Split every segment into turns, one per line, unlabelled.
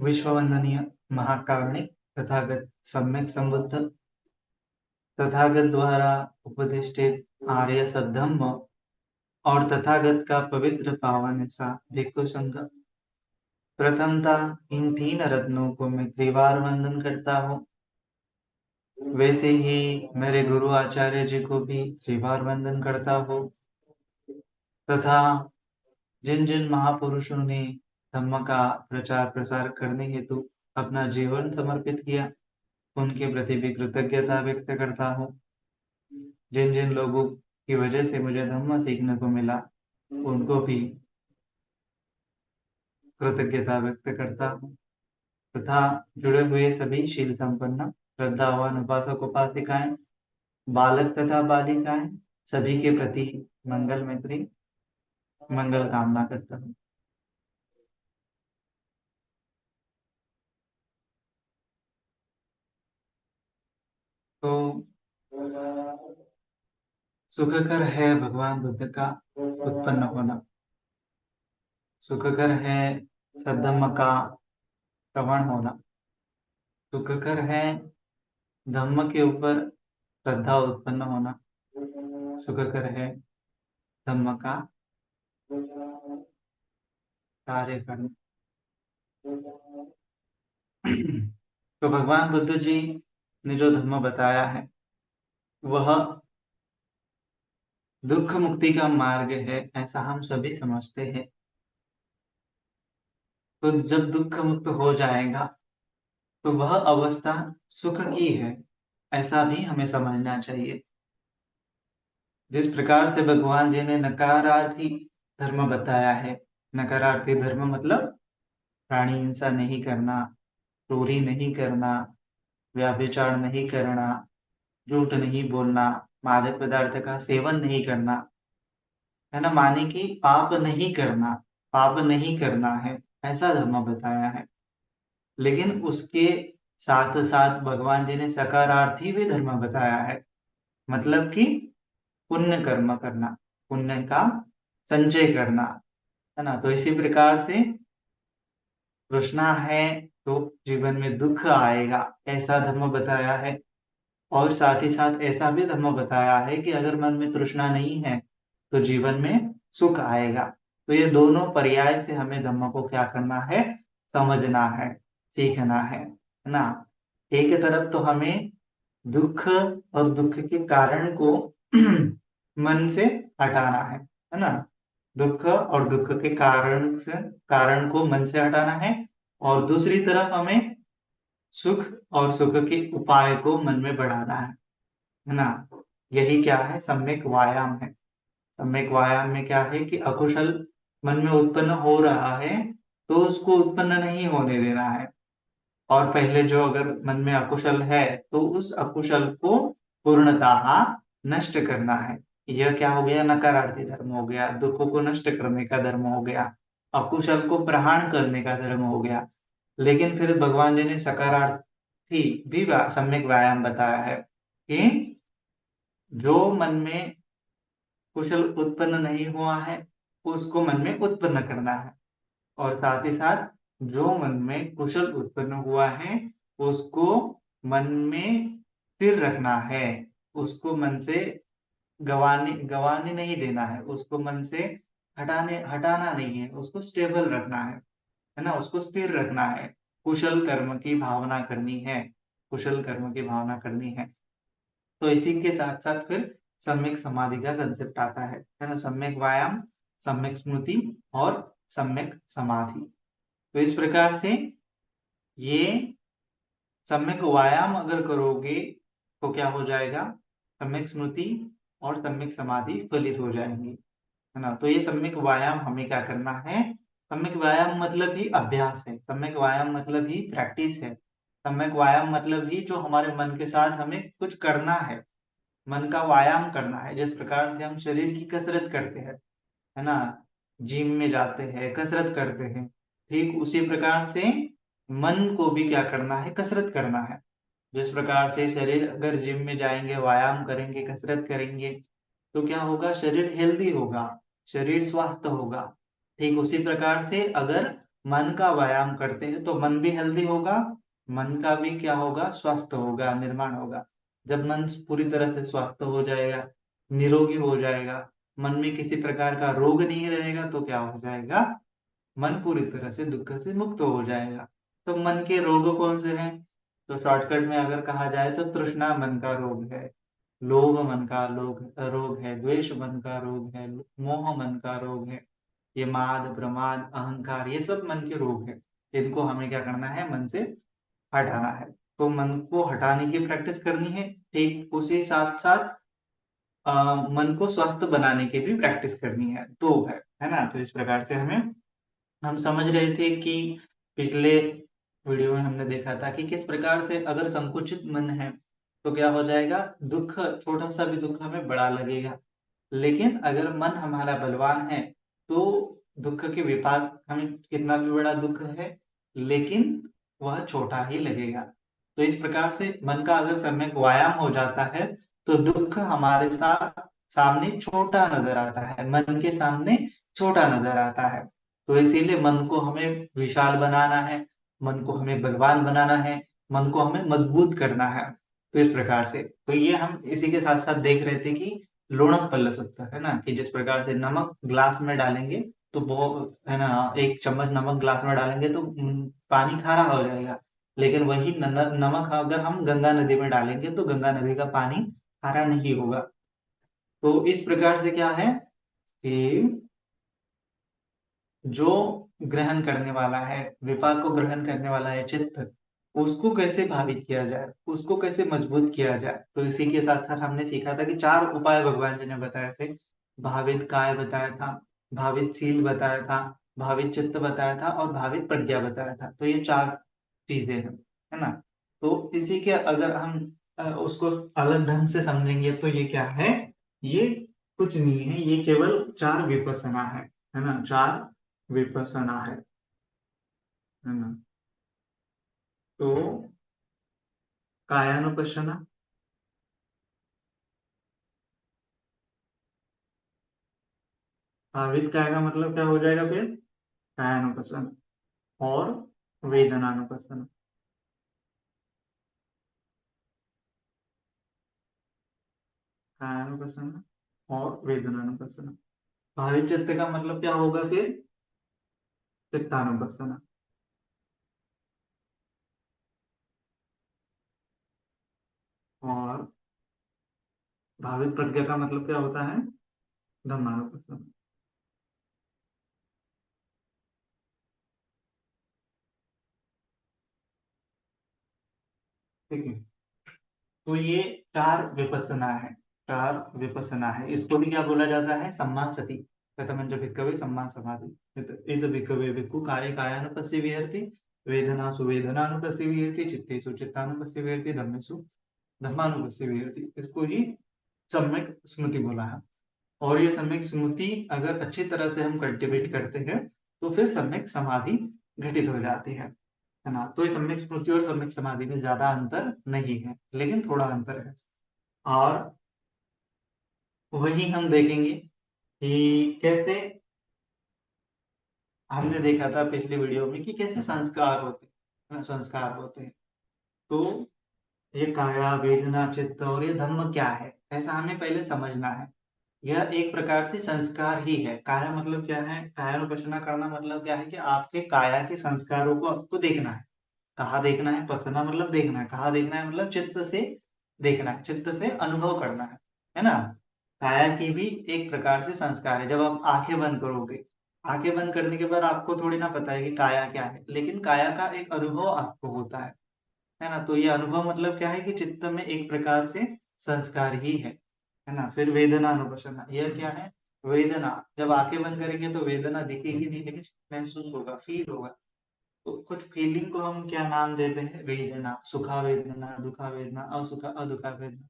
विश्ववंदनीय महाकारुणिक तथागत सम्यक संबुद्ध तथागत द्वारा उपदिष्टित आर्य सद्धम्म और तथागत का पवित्र पावन ऐसा भिक्षु संघ। प्रथमतः इन तीन रत्नों को मैं त्रिवार वंदन करता हूँ। वैसे ही मेरे गुरु आचार्य जी को भी त्रिवार वंदन करता हूँ तथा जिन जिन महापुरुषों ने धम्म का प्रचार प्रसार करने हेतु अपना जीवन समर्पित किया उनके प्रति भी कृतज्ञता व्यक्त करता हूँ। जिन जिन लोगों की वजह से मुझे धम्म सीखने को मिला उनको भी कृतज्ञता व्यक्त करता हूँ तथा जुड़े हुए सभी शील संपन्न श्रद्धावान उपासक उपासिकाएं बालक तथा बालिकाएं सभी के प्रति मंगल मैत्री मंगल कामना करता हूँ। तो सुखकर है भगवान बुद्ध का उत्पन्न होना, सुखकर है सद्धम्म का श्रवण होना, सुखकर है धम्म के ऊपर श्रद्धा उत्पन्न होना, सुखकर है धम्म का कार्य करना। तो भगवान बुद्ध जी ने जो धर्म बताया है वह दुख मुक्ति का मार्ग है ऐसा हम सभी समझते हैं। तो जब दुख मुक्त हो जाएगा तो वह अवस्था सुख की है ऐसा भी हमें समझना चाहिए। जिस प्रकार से भगवान जी ने नकारार्थी धर्म बताया है, नकारार्थी धर्म मतलब प्राणी हिंसा नहीं करना, चोरी नहीं करना, व्यभिचार नहीं करना, झूठ नहीं बोलना, मादक पदार्थ का सेवन नहीं करना, है ना, माने कि पाप नहीं करना, पाप नहीं करना है ऐसा धर्म बताया है। लेकिन उसके साथ साथ भगवान जी ने सकारार्थी भी धर्म बताया है, मतलब कि पुण्य कर्म करना, पुण्य का संचय करना, है ना। तो इसी प्रकार से तृष्णा है तो जीवन में दुख आएगा ऐसा धर्म बताया है और साथ ही साथ ऐसा भी धर्म बताया है कि अगर मन में तृष्णा नहीं है तो जीवन में सुख आएगा। तो ये दोनों पर्याय से हमें धर्म को क्या करना है, समझना है, सीखना है ना। एक तरफ तो हमें दुख और दुख के कारण को मन से हटाना है ना। दुख और दुख के कारण को मन से हटाना है और दूसरी तरफ हमें सुख और सुख के उपाय को मन में बढ़ाना है ना। यही क्या है, सम्यक व्यायाम है। सम्यक व्यायाम में क्या है कि अकुशल मन में उत्पन्न हो रहा है तो उसको उत्पन्न नहीं होने देना है और पहले जो अगर मन में अकुशल है तो उस अकुशल को पूर्णतः नष्ट करना है। यह क्या हो गया, नकारार्थी धर्म हो गया, दुखों को नष्ट करने का धर्म हो गया, अकुशल को प्रहार करने का धर्म हो गया। लेकिन फिर भगवान जी ने सकारार्थी भी सम्यक व्यायाम बताया है कि जो मन में कुशल उत्पन्न नहीं हुआ है उसको मन में उत्पन्न करना है और साथ ही साथ जो मन में कुशल उत्पन्न हुआ है उसको मन में स्थिर रखना है, उसको मन से गवाने गवाने नहीं देना है, उसको मन से हटाना नहीं है, उसको स्टेबल रखना है ना, उसको स्थिर रखना है। कुशल कर्म की भावना करनी है, कुशल कर्म की भावना करनी है। तो इसी के साथ साथ फिर सम्यक समाधि का कंसेप्ट आता है ना। सम्यक व्यायाम, सम्यक स्मृति और सम्यक समाधि। तो इस प्रकार से ये सम्यक व्यायाम अगर करोगे तो क्या हो जाएगा, सम्यक स्मृति और सम्यक समाधि फलित हो जाएंगी, है ना। तो ये सम्यक व्यायाम हमें क्या करना है, सम्यक व्यायाम मतलब ही अभ्यास है, सम्यक व्यायाम मतलब ही प्रैक्टिस है, सम्यक व्यायाम मतलब ही जो हमारे मन के साथ हमें कुछ करना है, मन का व्यायाम करना है। जिस प्रकार से हम शरीर की कसरत करते हैं, है ना, जिम में जाते हैं कसरत करते हैं, ठीक उसी प्रकार से मन को भी क्या करना है, कसरत करना है। जिस प्रकार से शरीर अगर जिम में जाएंगे, व्यायाम करेंगे, कसरत करेंगे तो क्या होगा, शरीर हेल्दी होगा, शरीर स्वस्थ होगा। ठीक उसी प्रकार से अगर मन का व्यायाम करते हैं तो मन भी हेल्दी होगा, मन का भी क्या होगा, स्वस्थ होगा, निर्माण होगा। जब मन पूरी तरह से स्वस्थ हो जाएगा, निरोगी हो जाएगा, मन में किसी प्रकार का रोग नहीं रहेगा, तो क्या हो जाएगा, मन पूरी तरह से दुख से मुक्त हो जाएगा। तो मन के रोग कौन से हैं? तो शॉर्टकट में अगर कहा जाए तो तृष्णा मन का रोग है, लोभ मन का रोग है, द्वेष मन का रोग है, मोह मन का रोग है, ये माद प्रमाद अहंकार, ये सब मन के रोग है। इनको हमें क्या करना है, मन से हटाना है। तो मन को हटाने की प्रैक्टिस करनी है, ठीक उसी साथ साथ मन को स्वस्थ बनाने की भी प्रैक्टिस करनी है, दो है ना। तो इस प्रकार से हम समझ रहे थे कि पिछले वीडियो में हमने देखा था कि किस प्रकार से अगर संकुचित मन है तो क्या हो जाएगा, दुख, छोटा सा भी दुख हमें बड़ा लगेगा। लेकिन अगर मन हमारा बलवान है तो दुख के विपाक हमें कितना भी बड़ा दुख है लेकिन वह छोटा ही लगेगा। तो इस प्रकार से मन का अगर सम्यक व्यायाम हो जाता है तो दुख हमारे साथ सामने छोटा नजर आता है, मन के सामने छोटा नजर आता है। तो इसीलिए मन को हमें विशाल बनाना है, मन को हमें बलवान बनाना है, मन को हमें मजबूत करना है। तो इस प्रकार से, तो ये हम इसी के साथ साथ देख रहे थे कि लोणक पल्लस होता है ना, कि जिस प्रकार से नमक ग्लास में डालेंगे तो वो है ना, एक चम्मच नमक ग्लास में डालेंगे तो पानी खारा हो जाएगा। लेकिन वही नमक अगर हम गंगा नदी में डालेंगे तो गंगा नदी का पानी खारा नहीं होगा। तो इस प्रकार से क्या है कि जो ग्रहण करने वाला है, विपाक को ग्रहण करने वाला है चित्त, उसको कैसे भावित किया जाए, उसको कैसे मजबूत किया जाए। तो इसी के साथ साथ हमने सीखा था कि चार उपाय भगवान जी ने बताए थे। भावित काय बताया था, भावित शील बताया था, भावित चित्त बताया था और भावित प्रज्ञा बताया था। तो ये चार चीजें हैं, है ना। तो इसी के अगर हम उसको अलग ढंग से समझेंगे तो ये क्या है, ये कुछ नहीं है, ये केवल चार विपसना है ना, चार विपसना है ना। तो कायानुपश्यना, भावित काय का मतलब क्या हो जाएगा फिर, कायानुपश्यना, और वेदनानुपश्यना, कायानुपश्यना और वेदनानुपश्यना। भावित चित्त का मतलब क्या होगा फिर, चित्तानुपश्यना, और भावित प्रज्ञा का मतलब क्या होता है, धम्मानुपश्यना। ठीक है। तो ये चार विपස්සना है, चार विपස්සना है। इसको भी क्या बोला जाता है, सम्मा सति। कथमंच भिक्खवे सम्मा समाधि, इत भिक्खवे भिक्खु काये कायानुपस्सी विहरति, वेदनासु वेदनानुपस्सी विहरति, चित्तेषु चित्तानुपस्सी विहरति, धम्मेषु धम्मानुपस्सी विहरति। इसको ही सम्यक स्मृति बोला है। और ये सम्यक स्मृति अगर अच्छी तरह से हम कल्टिवेट करते हैं तो फिर सम्यक समाधि घटित हो जाती है ना। तो ये सम्यक स्मृति और सम्यक समाधि में ज्यादा अंतर नहीं है, लेकिन थोड़ा अंतर है। और वही हम देखेंगे कि कैसे, हमने देखा था पिछली वीडियो में कि कैसे संस्कार होते हैं, संस्कार होते हैं। तो ये काया वेदना चित्त और ये धम्म क्या है, ऐसा हमें पहले समझना है। यह एक प्रकार से संस्कार ही है। काया मतलब क्या है, कायानुपश्यना करना मतलब क्या है कि आपके काया के संस्कारों को आपको देखना है। कहाँ देखना है, पसना मतलब देखना है, कहाँ देखना है मतलब चित्त से देखना है, चित्त से अनुभव करना है ना। काया की भी एक प्रकार से संस्कार है। जब आप आंखें बंद करोगे, आंखें बंद करने के बाद आपको थोड़ी ना पता है कि काया क्या है, लेकिन काया का एक अनुभव आपको होता है ना। तो ये अनुभव मतलब क्या है कि चित्त में एक प्रकार से संस्कार ही है ना। फिर वेदना अनुपशना, यह क्या है, वेदना, जब आंखें बंद करेंगे तो वेदना दिखेगी नहीं लेकिन महसूस होगा, फील होगा। तो कुछ फीलिंग को हम क्या नाम देते हैं, वेदना, सुखा वेदना, दुखा वेदना, असुखा अदुखा वेदना।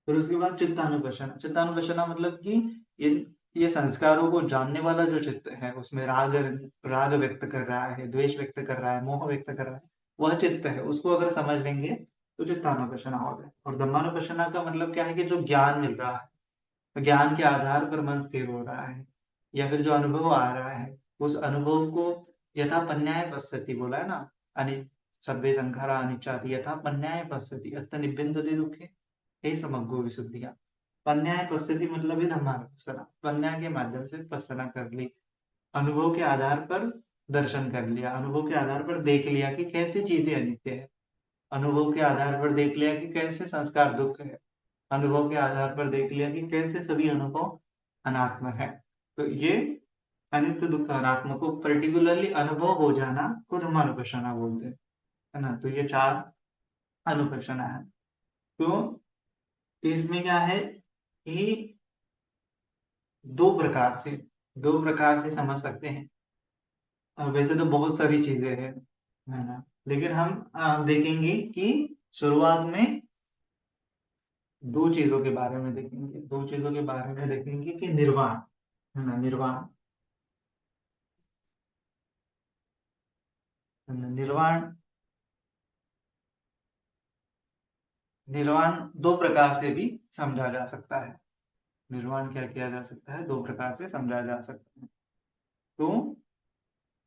फिर उसके बाद चित्तानुपशना, चित्तानुपशना मतलब कि ये संस्कारों को जानने वाला जो चित्त है उसमें राग राग व्यक्त कर रहा है, द्वेष व्यक्त कर रहा है, मोह व्यक्त कर रहा है, वह चित्त है, उसको अगर समझ लेंगे तो चित्तानुपशना हो गया। और धम्मानुपशना का मतलब क्या है कि जो ज्ञान मिल रहा है, तो ज्ञान के आधार पर मन स्थिर हो रहा है, या फिर जो अनुभव आ रहा है उस अनुभव को यथा पन्याय पश्यति बोला है ना, अनि सर्वे संखारा अनिच्चाति यथा पन्याय पश्यति अत्र निबध्यते दुखे हे समग्रो विशुद्धिया। पन्याय पश्यति मतलब ही धम्मानुपස්සना, पन्याय के माध्यम से पश्यना कर ली, अनुभव के आधार पर दर्शन कर लिया, अनुभव के आधार पर देख लिया कि कैसी चीजें अनित्य है, अनुभव के आधार पर देख लिया कि कैसे संस्कार दुख है, अनुभव के आधार पर देख लिया कि कैसे सभी अनुभव अनात्म है। तो ये अनित्य दुख अनात्म को पर्टिकुलरली अनुभव हो जाना को धम्मानुपස්සना बोलते हैं, है ना। तो ये 4 अनुपස්සना है। तो इसमें क्या है कि दो प्रकार से समझ सकते हैं। वैसे तो बहुत सारी चीजें हैं, है ना, लेकिन हम देखेंगे कि शुरुआत में दो चीजों के बारे में देखेंगे, दो चीजों के बारे में देखेंगे कि निर्वाण, है ना, निर्वाण, निर्वाण, निर्वाण दो प्रकार से भी समझा जा सकता है। निर्वाण क्या किया जा सकता है, दो प्रकार से समझा जा सकता है। तो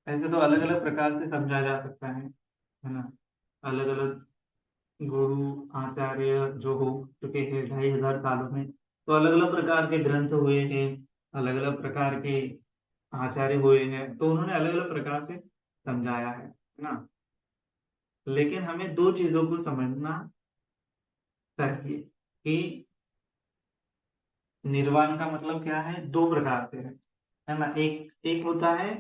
ऐसे तो अलग अलग प्रकार से समझा जा सकता है ना। अलग अलग गुरु आचार्य जो हो चुके हैं 2500 सालों में, तो अलग अलग प्रकार के ग्रंथ हुए हैं, अलग अलग प्रकार के आचार्य हुए हैं, तो उन्होंने अलग अलग प्रकार से समझाया है ना। लेकिन हमें दो चीजों को समझना चाहिए कि निर्वाण का मतलब क्या है, दो प्रकार से है ना। एक एक होता है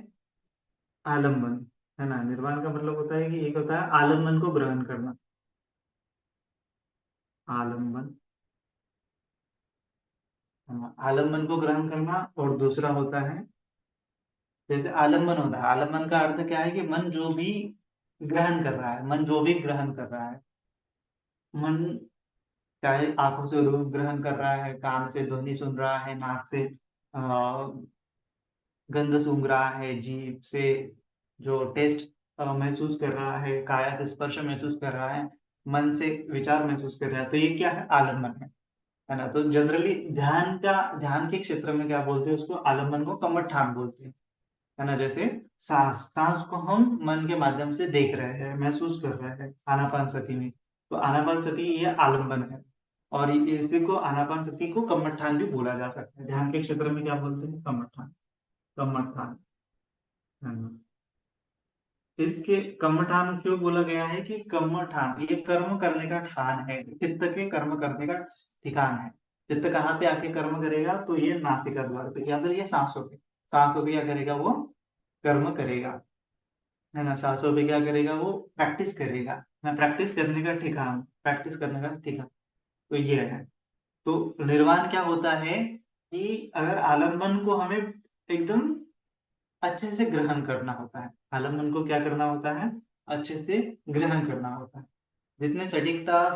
आलम्बन, है ना। निर्वाण का मतलब होता है कि एक होता है आलम्बन को ग्रहण करना, आलम्बन, है ना, आलम्बन को ग्रहण करना। और दूसरा होता है, जैसे आलम्बन होता है, आलम्बन का अर्थ क्या है कि मन जो भी ग्रहण कर रहा है, मन जो भी ग्रहण कर रहा है, मन चाहे आंखों से रूप ग्रहण कर रहा है, कान से ध्वनि सुन रहा है, नाक से गंध सूंघ रहा है, जीभ से जो टेस्ट महसूस कर रहा है, काया से स्पर्श महसूस कर रहा है, मन से विचार महसूस कर रहा है, तो ये क्या है, आलम्बन है ना। तो जनरली ध्यान के क्षेत्र में क्या बोलते हैं, उसको आलम्बन को कमठान बोलते हैं, है ना। जैसे सांस को हम मन के माध्यम से देख रहे हैं, महसूस कर रहे हैं आनापान सती में, तो आनापान सती ये आलम्बन है। और इसी को आनापान सती को कमठान भी बोला जा सकता है। ध्यान के क्षेत्र में क्या बोलते हैं, कमठान, कमठान, है ना। इसके कम्मठान क्यों बोला गया है कि कम्मठान ये कर्म करने का ठान है, चित्त के कर्म करने का ठिकान है। चित्त कहाँ पे आके कर्म करेगा, तो ये नासिका द्वार पे, या फिर ये सांसों पे क्या करेगा, वो कर्म करेगा, है ना। सांसों पे क्या करेगा, वो प्रैक्टिस करेगा, ना, प्रैक्टिस करने का ठिकान, प्रैक्टिस करने का ठिकान, तो ये है। तो निर्वाण क्या होता है कि अगर आलम्बन को हमें एकदम अच्छे से ग्रहण करना होता है, आलम्बन को क्या करना होता है, अच्छे से ग्रहण करना होता है। जितने सटीकता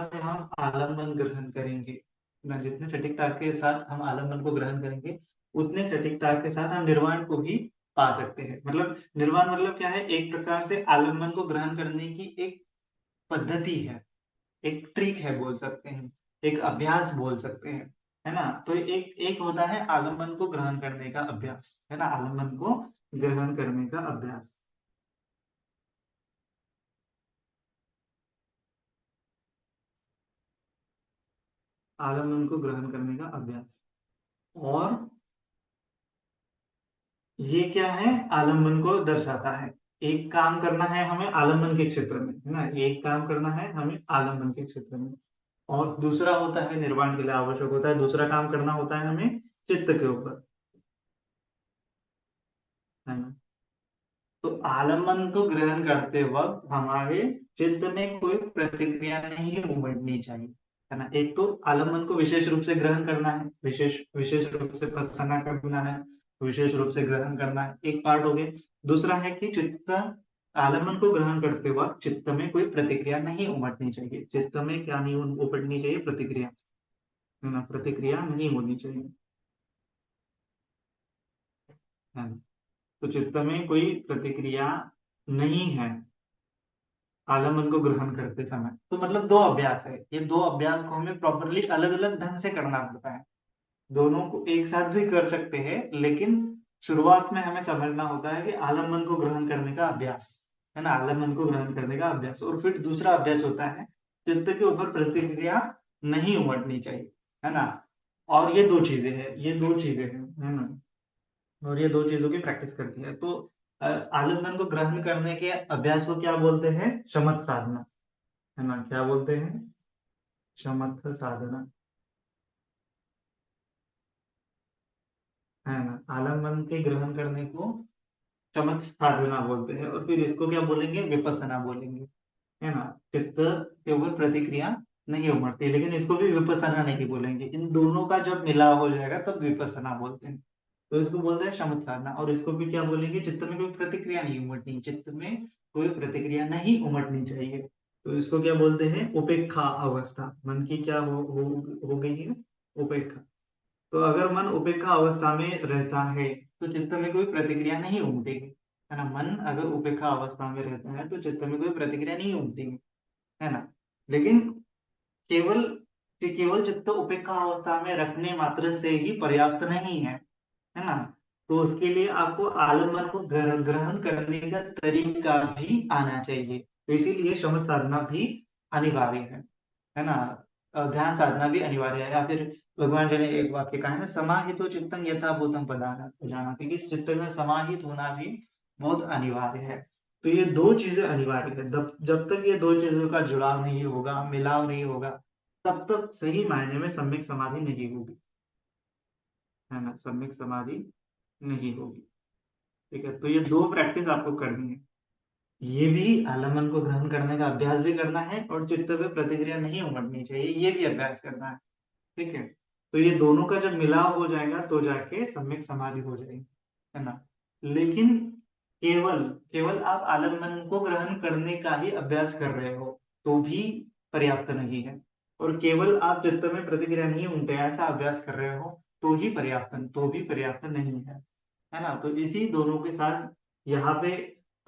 से हम आलम्बन ग्रहण करेंगे, ना, जितने सटीकता के साथ हम आलम्बन को ग्रहण करेंगे, उतने सटीकता के साथ हम निर्वाण को भी पा सकते हैं। मतलब निर्वाण मतलब क्या है, एक प्रकार से आलम्बन को ग्रहण करने की एक पद्धति है, एक ट्रिक है बोल सकते हैं, एक अभ्यास बोल सकते हैं, है ना। तो एक एक होता है आलम्बन को ग्रहण करने का अभ्यास, है ना, आलम्बन को ग्रहण करने का अभ्यास। आलम्बन को ग्रहण करने का अभ्यास। और ये क्या है, आलम्बन को दर्शाता है। एक काम करना है हमें आलम्बन के क्षेत्र में, है ना, एक काम करना है हमें आलम्बन के क्षेत्र में। और दूसरा होता है निर्वाण के लिए आवश्यक होता है, दूसरा काम करना होता है हमें चित्त के ऊपर, है ना। तो आलम्बन को ग्रहण करते वक्त हमारे चित्त में कोई प्रतिक्रिया नहीं उमड़नी चाहिए, है ना। एक तो आलम्बन को विशेष रूप से ग्रहण करना है, विशेष विशेष रूप से प्रसन्न करना है, विशेष रूप से ग्रहण करना है, एक पार्ट हो गया। दूसरा है कि चित्त, आलम्बन को ग्रहण करते वक्त चित्त में कोई प्रतिक्रिया नहीं उमड़नी चाहिए। चित्त में क्या नहीं उमड़नी चाहिए, प्रतिक्रिया, है ना, प्रतिक्रिया नहीं होनी चाहिए, है ना। तो चित्त में कोई प्रतिक्रिया नहीं है आलम्बन को ग्रहण करते समय, तो मतलब दो अभ्यास है, ये दो अभ्यास को हमें प्रॉपरली अलग अलग ढंग से करना पड़ता है। दोनों को एक साथ भी कर सकते हैं, लेकिन शुरुआत में हमें समझना होता है कि आलम्बन को ग्रहण करने का अभ्यास, है ना, आलम्बन को ग्रहण करने का अभ्यास। और फिर दूसरा अभ्यास होता है चित्त के ऊपर प्रतिक्रिया नहीं उमड़नी चाहिए, है ना। और ये दो चीजें हैं, ये दो चीजें हैं, है ना, और ये दो चीजों की प्रैक्टिस करती है। तो आलिंगन को ग्रहण करने के अभ्यास को क्या बोलते हैं? शमत साधना, है ना, क्या बोलते हैं? शमत साधना, है ना। आलिंगन के ग्रहण करने को शमत साधना बोलते हैं। और फिर इसको क्या बोलेंगे? विपස්සना बोलेंगे, है ना। चित्त के ऊपर प्रतिक्रिया नहीं उमड़ती, लेकिन इसको भी विपස්සना नहीं बोलेंगे। इन दोनों का जब मिलाव हो जाएगा तब विपස්සना बोलते हैं। तो इसको बोलते हैं शमत साधना। और इसको भी क्या बोलेंगे? चित्त में कोई प्रतिक्रिया नहीं उमड़नी, चित्त में कोई प्रतिक्रिया नहीं उमड़नी चाहिए। तो इसको क्या बोलते हैं? उपेक्षा अवस्था। मन की क्या हो गई है? उपेक्षा। तो अगर मन उपेक्षा अवस्था में रहता है तो चित्त में कोई प्रतिक्रिया नहीं उमटेगी, है ना। मन अगर उपेक्षा अवस्था में रहता है तो चित्त में कोई प्रतिक्रिया नहीं उमटेगी, है ना। लेकिन केवल केवल चित्त उपेक्षा अवस्था में रखने मात्र से ही पर्याप्त नहीं है ना। तो उसके लिए आपको आलम्बन को ग्रहण करने का तरीका भी आना चाहिए। तो इसीलिए शमत साधना भी अनिवार्य है ना। ध्यान साधना भी अनिवार्य है। या फिर भगवान जी ने एक वाक्य कहा है ना, समाहितो चित्तं यथा भूतं पदानाति, कि चित्त में समाहित होना भी बहुत अनिवार्य है। तो ये दो चीजें अनिवार्य है। जब तक ये दो चीजों का जुड़ाव नहीं होगा, मिलाव नहीं होगा, तब तक सही मायने में सम्यक समाधि नहीं होगी, है ना, सम्यक समाधि नहीं होगी। ठीक है, तो ये दो प्रैक्टिस आपको करनी है। ये भी आलम्बन को ग्रहण करने का अभ्यास भी करना है, और चित्त पे प्रतिक्रिया नहीं उमड़नी चाहिए, ये भी अभ्यास करना है। ठीक है, तो ये दोनों का जब मिलाव हो जाएगा तो जाके सम्यक समाधि हो जाएगी, है ना। लेकिन केवल केवल आप आलम्बन को ग्रहण करने का ही अभ्यास कर रहे हो तो भी पर्याप्त नहीं है। और केवल आप चित्त में प्रतिक्रिया नहीं उमटे ऐसा अभ्यास कर रहे हो तो भी पर्याप्त नहीं है ना। तो इसी दोनों के साथ यहाँ पे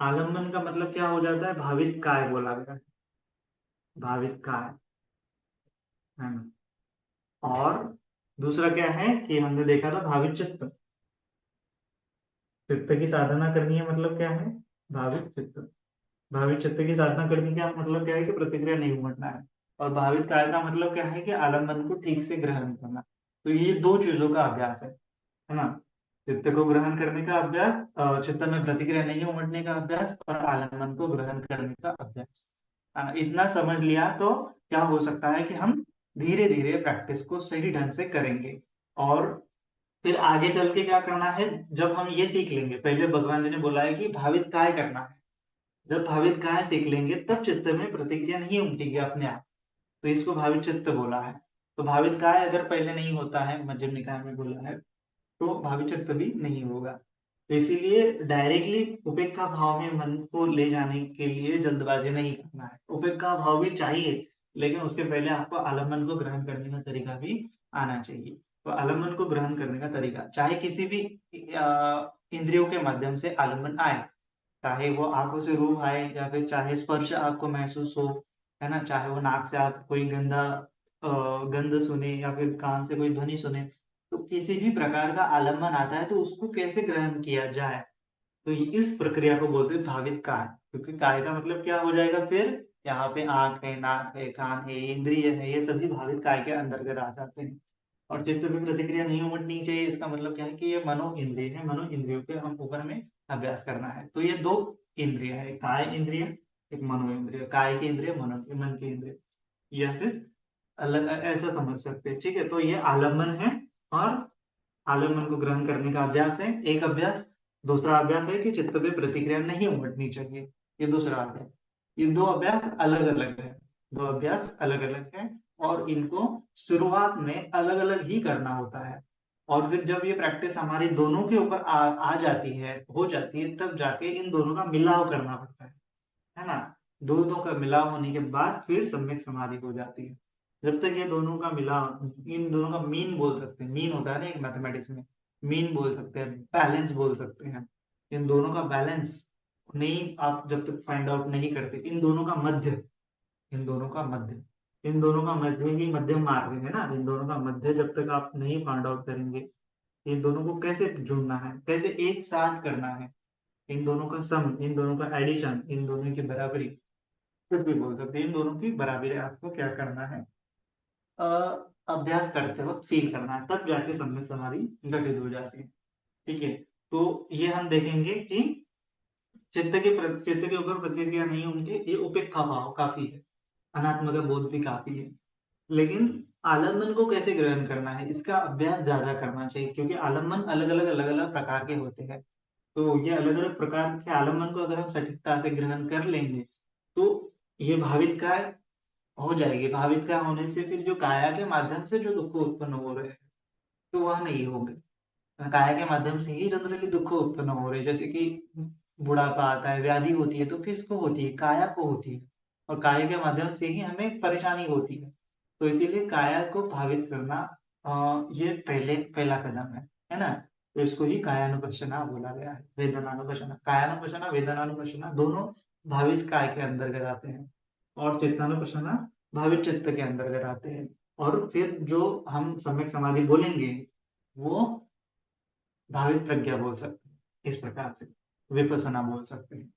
आलम्बन का मतलब क्या हो जाता है? भावित काय बोला गया है, भावित काय, है ना। और दूसरा क्या है कि हमने देखा था भावित चित्त, चित्त की साधना करनी है मतलब क्या है? भावित चित्त। भावित चित्त की साधना करने का मतलब क्या है? कि प्रतिक्रिया नहीं उमड़ना है। और भावित काय का मतलब क्या है? कि आलम्बन को ठीक से ग्रहण करना। तो ये दो चीजों का अभ्यास है ना। चित्त को ग्रहण करने का अभ्यास, चित्त में प्रतिक्रिया नहीं उमड़ने का अभ्यास, और आलम्बन को ग्रहण करने का अभ्यास। इतना समझ लिया तो क्या हो सकता है कि हम धीरे धीरे प्रैक्टिस को सही ढंग से करेंगे। और फिर आगे चल के क्या करना है? जब हम ये सीख लेंगे, पहले भगवान जी ने बोला है कि भावित काय करना है। जब भावित काय सीख लेंगे तब चित्त में प्रतिक्रिया नहीं उमटेगी अपने आप। तो इसको भावित चित्त बोला है। तो भावित काय अगर पहले नहीं होता है, मध्यम निकाय में बोला है, तो भावी चित्त भी नहीं होगा। तो इसीलिए डायरेक्टली उपेक्षा भाव में मन को ले जाने के लिए जल्दबाजी नहीं करना है। उपेक्षा भाव भी चाहिए, लेकिन उसके पहले आपको आलम्बन को ग्रहण करने का तरीका भी आना चाहिए। तो आलम्बन को ग्रहण करने का तरीका, चाहे किसी भी इंद्रियों के माध्यम से आलम्बन आए, चाहे वो आंखों से रूह आए, या फिर चाहे स्पर्श आपको महसूस हो, है ना, चाहे वो नाक से आप कोई गंध सुने, या फिर कान से कोई ध्वनि सुने। तो किसी भी प्रकार का आलम्बन आता है तो उसको कैसे ग्रहण किया जाए, तो इस प्रक्रिया को बोलते हैं भावित काय। क्योंकि काय का मतलब क्या हो जाएगा फिर? यहाँ पे आंख है, नाक है, कान है, इंद्रिय है, ये सभी भावित काय के अंतर्गत आ जाते हैं। और चित्त में प्रतिक्रिया नहीं उमड़नी चाहिए, इसका मतलब क्या है? कि ये मनो इंद्रिय है, मनो इंद्रियों के हम ऊपर में अभ्यास करना है। तो ये दो इंद्रिय है, एक काय इंद्रिय, एक मनो इंद्रिय। काय की इंद्रिय, मनो मन की इंद्रिय, या फिर अलग ऐसा समझ सकते हैं। ठीक है, तो ये आलम्बन है और आलम्बन को ग्रहण करने का अभ्यास है, एक अभ्यास। दूसरा अभ्यास है कि चित्त पे प्रतिक्रिया नहीं उमड़नी चाहिए, ये दूसरा अभ्यास। ये दो अभ्यास अलग अलग है, दो अभ्यास अलग अलग है। और इनको शुरुआत में अलग अलग ही करना होता है। और फिर जब ये प्रैक्टिस हमारी दोनों के ऊपर आ जाती है, हो जाती है, तब जाके इन दोनों का मिलाव करना पड़ता है ना। दोनों का मिलाव होने के बाद फिर सम्यक समाधि हो जाती है। जब तक ये दोनों का मिलाव, इन दोनों का मीन बोल सकते हैं, मीन होता है ना एक मैथमेटिक्स में, मीन बोल सकते हैं, बैलेंस बोल सकते हैं। इन दोनों का बैलेंस नहीं, आप जब तक फाइंड आउट नहीं करते, इन दोनों का मध्य, इन दोनों का मध्य, इन दोनों का मध्य ही मध्यम मार्ग है ना। इन दोनों का मध्य जब तक आप नहीं फाइंड आउट करेंगे, इन दोनों को कैसे जोड़ना है, कैसे एक साथ करना है, इन दोनों का सम, इन दोनों का एडिशन, इन दोनों की बराबरी, कुछ भी बोल सकते हैं, इन दोनों की बराबरी आपको क्या करना है, अ, अभ्यास करते वक्त फील करना है, तब जाके सम्यक समाधि घटित हो जाती है। ठीक है, तो ये हम देखेंगे कि चित्त के ऊपर प्रतिक्रिया नहीं होंगे, ये उपेक्षा भाव काफी है, अनात्म का बोध भी काफी है। लेकिन आलम्बन को कैसे ग्रहण करना है, इसका अभ्यास ज्यादा करना चाहिए, क्योंकि आलम्बन अलग अलग प्रकार के होते हैं। तो ये अलग अलग प्रकार के आलम्बन को अगर हम सटीकता से ग्रहण कर लेंगे तो ये भावित का हो जाएगी। भावित का होने से फिर जो काया के माध्यम से जो दुख उत्पन्न हो रहे हैं तो वह नहीं होंगे। काया के माध्यम से ही जनरली दुख उत्पन्न हो रहे हैं, जैसे कि बुढ़ापा आता है, व्याधि होती है, तो किसको होती है, काया को होती है, और काया के माध्यम से ही हमें परेशानी होती है। तो इसीलिए काया को भावित करना ये पहला कदम है ना। तो इसको ही कायानुपश्यना बोला गया है, वेदनानुपश्यना, कायानुपश्यना वेदनानुपश्यना दोनों भावित काय के अंतर्गत आते हैं, और चित्तानुपश्यना भावित चित्त के अंतर्गत आते हैं। और फिर जो हम सम्यक समाधि बोलेंगे वो भावित प्रज्ञा बोल सकते हैं, इस प्रकार से विपස්සना बोल सकते हैं।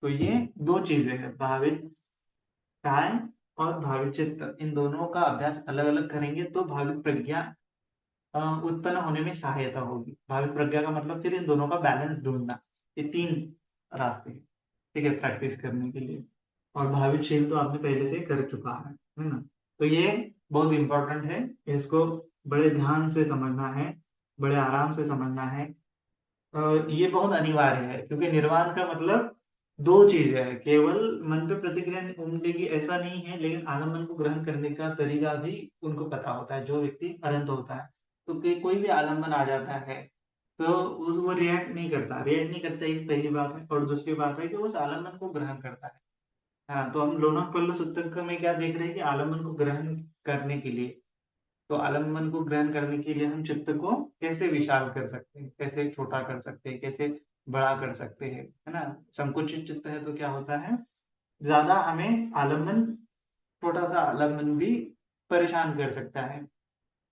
तो ये दो चीजें हैं, भावित काय और भावित चित्त, इन दोनों का अभ्यास अलग अलग करेंगे तो भावित प्रज्ञा उत्पन्न होने में सहायता होगी। भावित प्रज्ञा का मतलब फिर इन दोनों का बैलेंस ढूंढना, ये तीन रास्ते हैं, ठीक है, प्रैक्टिस करने के लिए। और भावित शील तो आपने पहले से कर चुका है ना। तो ये बहुत इंपॉर्टेंट है, इसको बड़े ध्यान से समझना है, बड़े आराम से समझना है। ये बहुत अनिवार्य है, क्योंकि निर्वाण का मतलब दो चीजें है, केवल मन पे प्रतिक्रिया उमड़ेगी ऐसा नहीं है, लेकिन आलम्बन को ग्रहण करने का तरीका भी उनको पता होता है, जो व्यक्ति अरंत होता है। तो कोई भी आलम्बन आ जाता है तो वो रिएक्ट नहीं करता, एक पहली बात है, और दूसरी बात है कि उस आलम्बन को ग्रहण करता है। हाँ, तो हम लोनापल्ल सूत्रक में क्या देख रहे हैं कि आलम्बन को ग्रहण करने के लिए, तो आलम्बन को ग्रहण करने के लिए हम चित्त को कैसे विशाल कर सकते हैं, कैसे छोटा कर सकते हैं, कैसे बड़ा कर सकते हैं, है ना। संकुचित चित्त है तो क्या होता है, ज्यादा हमें आलम्बन, छोटा सा आलम्बन भी परेशान कर सकता है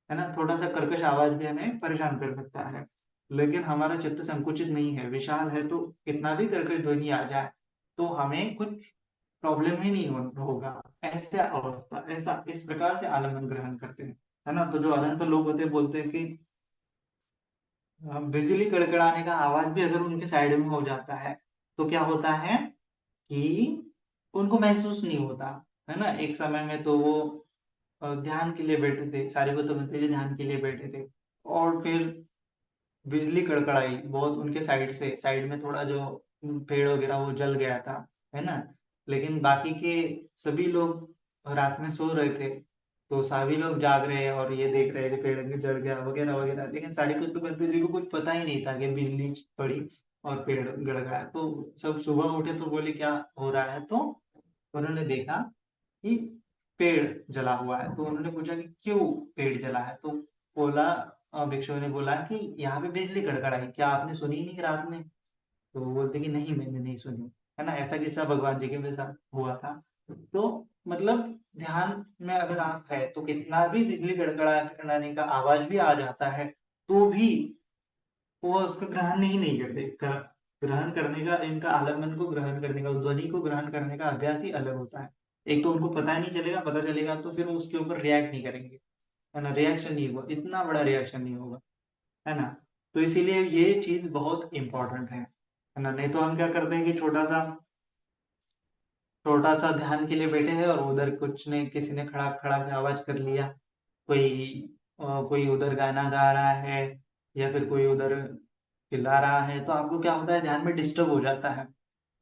ना, थोड़ा सा कर्कश आवाज भी हमें परेशान कर सकता है। लेकिन हमारा चित्त संकुचित नहीं है, विशाल है, तो कितना भी कर्कश ध्वनि आ जाए तो हमें कुछ प्रॉब्लम ही नहीं होगा। ऐसा अवस्था, ऐसा इस प्रकार से आलम्बन ग्रहण करते हैं, है ना। तो जो अनंत लोग होते हैं बोलते हैं कि बिजली कड़कड़ाने का आवाज भी अगर उनके साइड में हो जाता है तो क्या होता है कि उनको महसूस नहीं होता, है ना। एक समय में तो वो ध्यान के लिए बैठे थे, सारी को तो बनते ध्यान के लिए बैठे थे, और फिर बिजली कड़कड़ाई बहुत उनके साइड में थोड़ा जो पेड़ वगैरह वो जल गया था, है ना। लेकिन बाकी के सभी लोग रात में सो रहे थे, तो सभी लोग जाग रहे हैं और ये देख रहे थे पेड़ में जल गया वगैरह वगैरह, लेकिन सारीपुत्र बंधु जी को कुछ पता ही नहीं था कि बिजली पड़ी और पेड़ गड़ गया। तो सब सुबह उठे तो बोले क्या हो रहा है, तो उन्होंने देखा कि पेड़ जला हुआ है। तो उन्होंने पूछा कि क्यों पेड़ जला है, तो बोला, भिक्षु ने बोला कि यहाँ पे बिजली कड़कड़ाई, क्या आपने सुनी नहीं रात में। तो वो बोलते कि नहीं मैंने नहीं सुनी, है ना। ऐसा किस्सा भगवान जी के मेरे साथ हुआ था। तो मतलब ध्यान में अगर आप है तो कितना भी बिजली कड़कड़ाने का आवाज भी आ जाता है तो भी वो उसको ग्रहण नहीं करते। ग्रहण करने का, इनका आलम्बन को ग्रहण करने का, ध्वनि को ग्रहण करने का अभ्यास ही अलग होता है। एक तो उनको पता ही नहीं चलेगा, पता चलेगा तो फिर वो उसके ऊपर रिएक्ट नहीं करेंगे, है ना। रिएक्शन नहीं होगा, इतना बड़ा रिएक्शन नहीं होगा, है ना। तो इसीलिए ये चीज बहुत इंपॉर्टेंट है ना। नहीं तो हम क्या करते हैं कि छोटा सा ध्यान के लिए बैठे हैं और उधर कुछ ने किसी ने खड़ा खड़ा के आवाज कर लिया, कोई कोई उधर गाना गा रहा है या फिर कोई उधर चिल्ला रहा है, तो आपको क्या होता है, ध्यान में डिस्टर्ब हो जाता है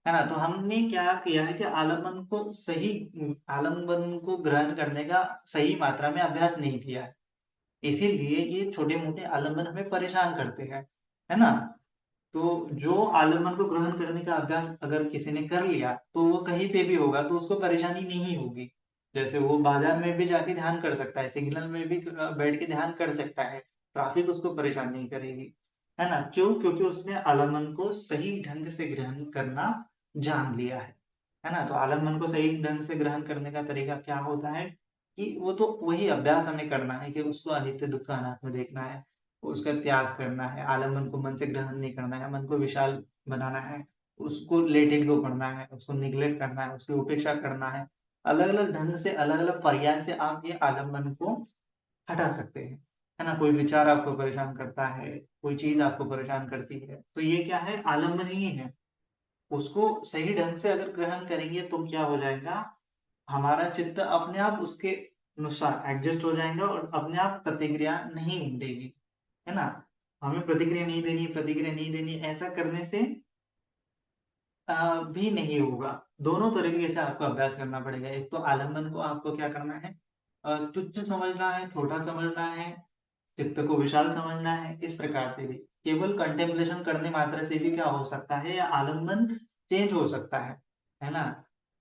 ना। तो हमने क्या किया है कि आलम्बन को ग्रहण करने का सही मात्रा में अभ्यास नहीं किया है, इसीलिए ये छोटे मोटे आलम्बन हमें परेशान करते हैं, है ना। तो जो आलम्बन को ग्रहण करने का अभ्यास अगर किसी ने कर लिया तो वो कहीं पे भी होगा तो उसको परेशानी नहीं होगी। जैसे वो बाजार में भी जाके ध्यान कर सकता है, सिग्नल में भी बैठ के ध्यान कर सकता है, ट्रैफिक उसको परेशान नहीं करेगी, है ना। क्यों, क्योंकि उसने आलम्बन को सही ढंग से ग्रहण करना जान लिया है ना। तो आलम्बन को सही ढंग से ग्रहण करने का तरीका क्या होता है कि वो तो वही अभ्यास हमें करना है कि उसको अनित्य दुख अनात्म देखना है। उसका त्याग करना है, आलम्बन को मन से ग्रहण नहीं करना है, मन को विशाल बनाना है, उसको लेट इट गो करना है, उसको निग्लेक्ट करना है, उसकी उपेक्षा करना है। अलग-अलग ढंग से, अलग-अलग पर्याय से आप ये आलम्बन को हटा सकते हैं, है ना? कोई विचार आपको परेशान करता है, कोई चीज़ आपको परेशान करती है, तो ये क्या है? आलम्बन ही है। उसको सही ढंग से अगर ग्रहण करेंगे तो क्या हो जाएगा, हमारा चित्त अपने आप उसके अनुसार एडजस्ट हो जाएगा और अपने आप प्रतिक्रिया नहीं देगी, है ना? हमें प्रतिक्रिया नहीं देनी, ऐसा करने से भी नहीं होगा। दोनों तरीके से आपको अभ्यास करना पड़ेगा। एक तो आलम्बन को आपको क्या करना है, तुच्छ समझना है, छोटा समझना है, चित्त को विशाल समझना है, इस प्रकार से भी। केवल कंटेम्पलेशन करने मात्र से भी क्या हो सकता है, या आलम्बन चेंज हो सकता है ना?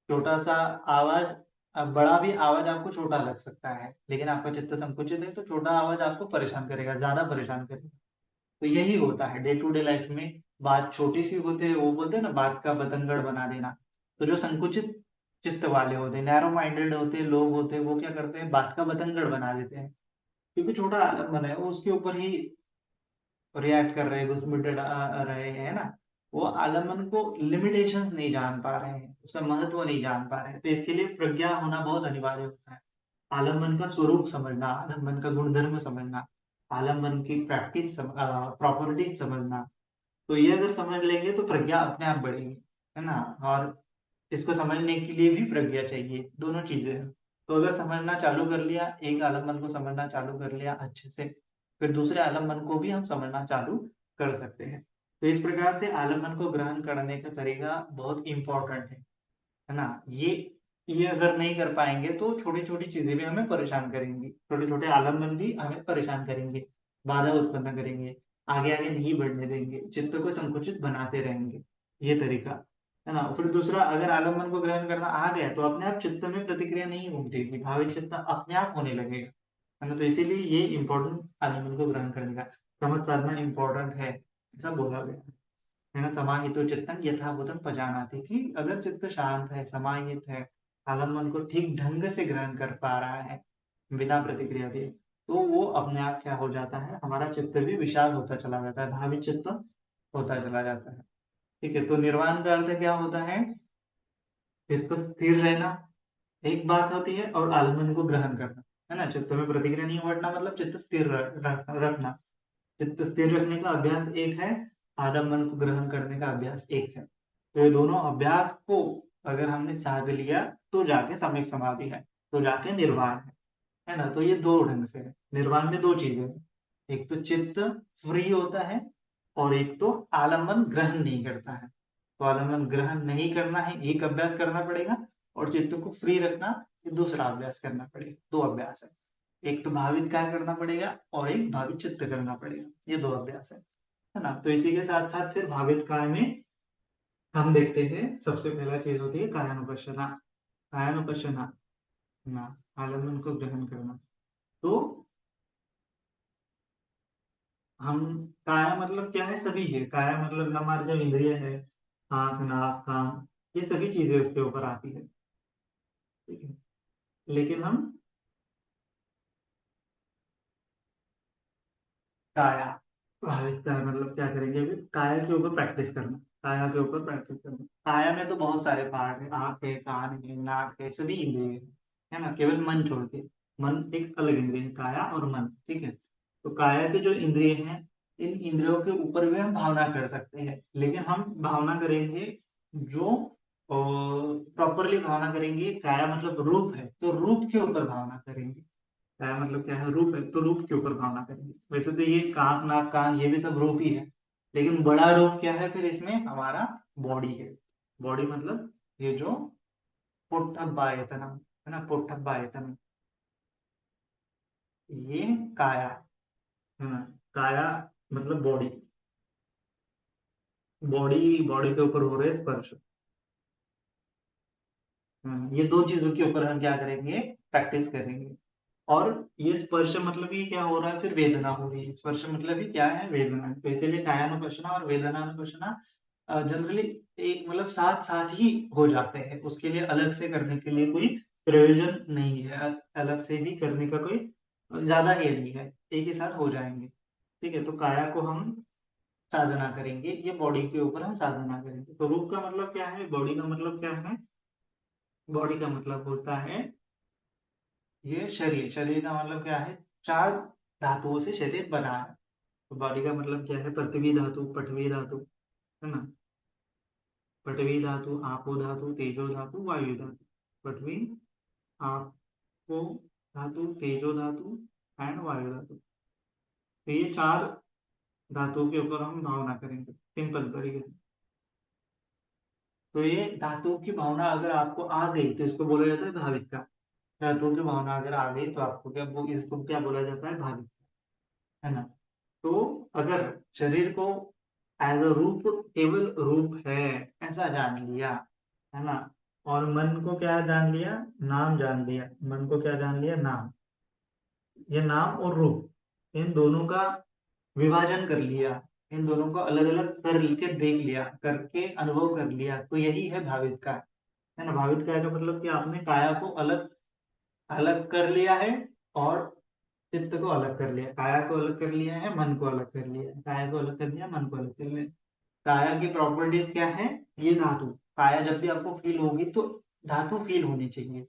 छोटा-सा आवाज़, बड़ा भी आवाज़ आपको छोटा लग सकता है, लेकिन आपका चित्त संकुचित है तो छोटा आवाज़ आपको परेशान करेगा, ज़्यादा परेशान करेगा। तो यही होता है डे टू डे लाइफ में, बात छोटी-सी होती है, वो बोलते हैं ना बात का बतंगड़ बना देना। तो जो संकुचित चित्त वाले होते हैं, नैरो माइंडेड होते हैं, लोग होते हैं, वो क्या करते हैं, बात का बतंगड़ बना देते हैं। क्योंकि छोटा आलम्बन है, वो उसके ऊपर ही रिएक्ट कर रहे हैं, घुस-मुट्ठी रहे हैं, है ना? वो आलम्बन को लिमिटेशंस नहीं जान पा रहे हैं, उसका महत्व नहीं जान पा रहे हैं। तो इसके लिए प्रज्ञा होना बहुत अनिवार्य होता है। आलम्बन का स्वरूप समझना, आलम्बन का गुणधर्म समझना, आलम्बन की प्रॉपर्टीज़ समझना। तो ये अगर समझ लेंगे तो प्रज्ञा अपने आप बढ़ेगी, है ना? और इसको समझने के लिए भी प्रज्ञा चाहिए, दोनों चीज़ें हैं। तो अगर समझना चालू कर लिया, एक आलम्बन को समझना चालू कर लिया अच्छे से, फिर दूसरे आलम्बन को भी हम समझना चालू कर सकते हैं। तो इस प्रकार से आलम्बन को ग्रहण करने का तरीका बहुत इम्पोर्टेंट है ना? ये अगर नहीं कर पाएँगे तो छोटी-छोटी चीज़ें भी हमें परेशान करेंगी। छोटे-छोटे आलम्बन भी हमें परेशान करेंगे, बाधा उत्पन्न करेंगे, आगे-आगे नहीं बढ़ने देंगे, चित्त को संकुचित बनाते रहेंगे, ये तरीका, है ना? फिर दूसरा, अगर आलम्बन को ग्रहण करना आ गया तो अपने आप चित्त में प्रतिक्रिया नहीं घटेगी, भावित चित्त अपने आप होने लगेगा, है ना? तो इसीलिए ये इम्पोर्टेंट आलम्बन को ग्रहण करने का, समझ साधना इम्पोर्टेंट है, ऐसा बोला गया है ना? समाहितो चित्तं यथाभूतं पजानाति, कि अगर चित्त शांत है, समाहित है, आलम्बन को ठीक ढंग से ग्रहण कर पा रहा है, बिना प्रतिक्रिया दिए, तो वो अपने आप क्या हो जाता है, हमारा चित्त भी विशाल होता चला जाता है, भावित चित्त होता चला जाता है। ठीक है? तो निर्वाण का अर्थ क्या होता है? चित्त स्थिर रहना एक बात होती है और आलम्बन को ग्रहण करना, है ना? चित्त में प्रतिक्रिया नहीं घटना मतलब चित्त स्थिर रखना। चित्त स्थिर रखने का अभ्यास एक है, आलम्बन को ग्रहण करने का अभ्यास एक है। तो ये दोनों अभ्यास को अगर हमने साध लिया तो जाके सम्यक समाधि है, तो जाके निर्वाण है ना? तो ये 2 ढंग से है। निर्वाण में 2 चीज़ें हैं, एक तो चित्त फ्री होता है और एक तो आलम्बन ग्रहण नहीं करता है। तो आलम्बन ग्रहण नहीं करना है, एक अभ्यास करना पड़ेगा, और चित्त को फ्री रखना, ये दूसरा अभ्यास करना पड़ेगा। 2 अभ्यास है। एक तो भावित काय करना पड़ेगा और एक भावित चित्त करना पड़ेगा। ये 2 अभ्यास है ना? तो इसी के साथ-साथ फिर भावित काय में हम देखते हैं, सबसे पहला चीज़ होती है कायानुपश्यना। कायानुपश्यना, ना आलम्बन को ग्रहण करना। तो हम, काया मतलब क्या है? सभी है। काया मतलब हमारी जो इंद्रिय है, आँख, नाक, कान, ये सभी चीज़ें उसके ऊपर आती है। ठीक है? लेकिन हम काया, भावित काया मतलब क्या करेंगे अभी? काया के ऊपर प्रैक्टिस करना, काया के ऊपर प्रैक्टिस करना। काया में तो बहुत सारे पार्ट हैं, आँख है, कान है, नाक है, सभी इंद्रिय है ना? केवल मन छोड़ के। मन एक अलग इंद्रिय है, काया और मन, ठीक है? तो काया के जो इंद्रिय हैं, इन इंद्रियों के ऊपर भी हम भावना कर सकते हैं, लेकिन हम भावना करेंगे जो प्रॉपरली भावना करेंगे, काया मतलब रूप है, तो रूप के ऊपर भावना करेंगे। काया मतलब क्या है? रूप है, तो रूप के ऊपर भावना करेंगे। वैसे तो ये आँख, नाक, कान ये भी सब रूप ही है, लेकिन बड़ा रूप क्या है फिर इसमें? हमारा बॉडी है। बॉडी मतलब ये जो पोट्टब्बायतनम, है ना? पोट्टब्बायतनम, ये काया, है ना? काया मतलब बॉडी, बॉडी बॉडी के ऊपर हो रहे स्पर्श। ये 2 चीज़ों के ऊपर हम क्या करेंगे? प्रैक्टिस करेंगे। और ये स्पर्श मतलब ये क्या हो रहा है? फिर वेदना हो रही है। स्पर्श मतलब ही क्या है? वेदना। तो इसीलिए कायानुपश्यना और वेदनानुपश्यना जनरली एक मतलब साथ-साथ ही हो जाते हैं। उसके लिए अलग से करने के लिए कोई प्रयोजन नहीं है। अलग से भी करने का कोई ज़्यादा ये नहीं है। एक ही साथ हो जाएँगे। ठीक है, तो काया को हम साधना करेंगे, ये बॉडी के ऊपर हम साधना करेंगे। तो रूप का मतलब क्या है, बॉडी का मतलब क्या है, बॉडी का मतलब होता है ये शरीर, शरीर का मतलब क्या है, चार धातुओं से शरीर बना है। तो बॉडी का मतलब क्या है, पृथ्वी धातु, पृथ्वी धातु, है ना, पृथ्वी धातु, आपो धातु, तेजो धातु, वायु धातु। पृथ्वी, आपो धातु, तेजो धातु एंड वायु धातु। तो ये चार धातुओं के ऊपर हम भावना करेंगे सिंपल तरीके से। तो ये धातुओं की भावना अगर आपको आ गई तो इसको बोला जाता है भाविकता। धातुओं की भावना अगर आ गई तो आपको क्या, वो इसको क्या बोला जाता है, भाविकता, है ना। तो अगर शरीर को एज अ रूप, केवल रूप है ऐसा जान लिया, है ना, और मन को क्या जान लिया, नाम जान लिया, मन को क्या जान लिया, नाम, ये नाम और रूप इन दोनों का विभाजन कर लिया, इन दोनों को अलग अलग करके देख लिया, करके अनुभव कर लिया, तो यही है भावित का, है ना। भावित का मतलब कि आपने काया को अलग अलग कर लिया है और चित्त को अलग कर लिया, काया को अलग कर लिया है, मन को अलग कर लिया, काया को अलग कर लिया, मन को अलग कर लिया। काया की प्रॉपर्टीज क्या है, ये धातु, काया जब भी आपको फील होगी तो धातु फील होनी चाहिए।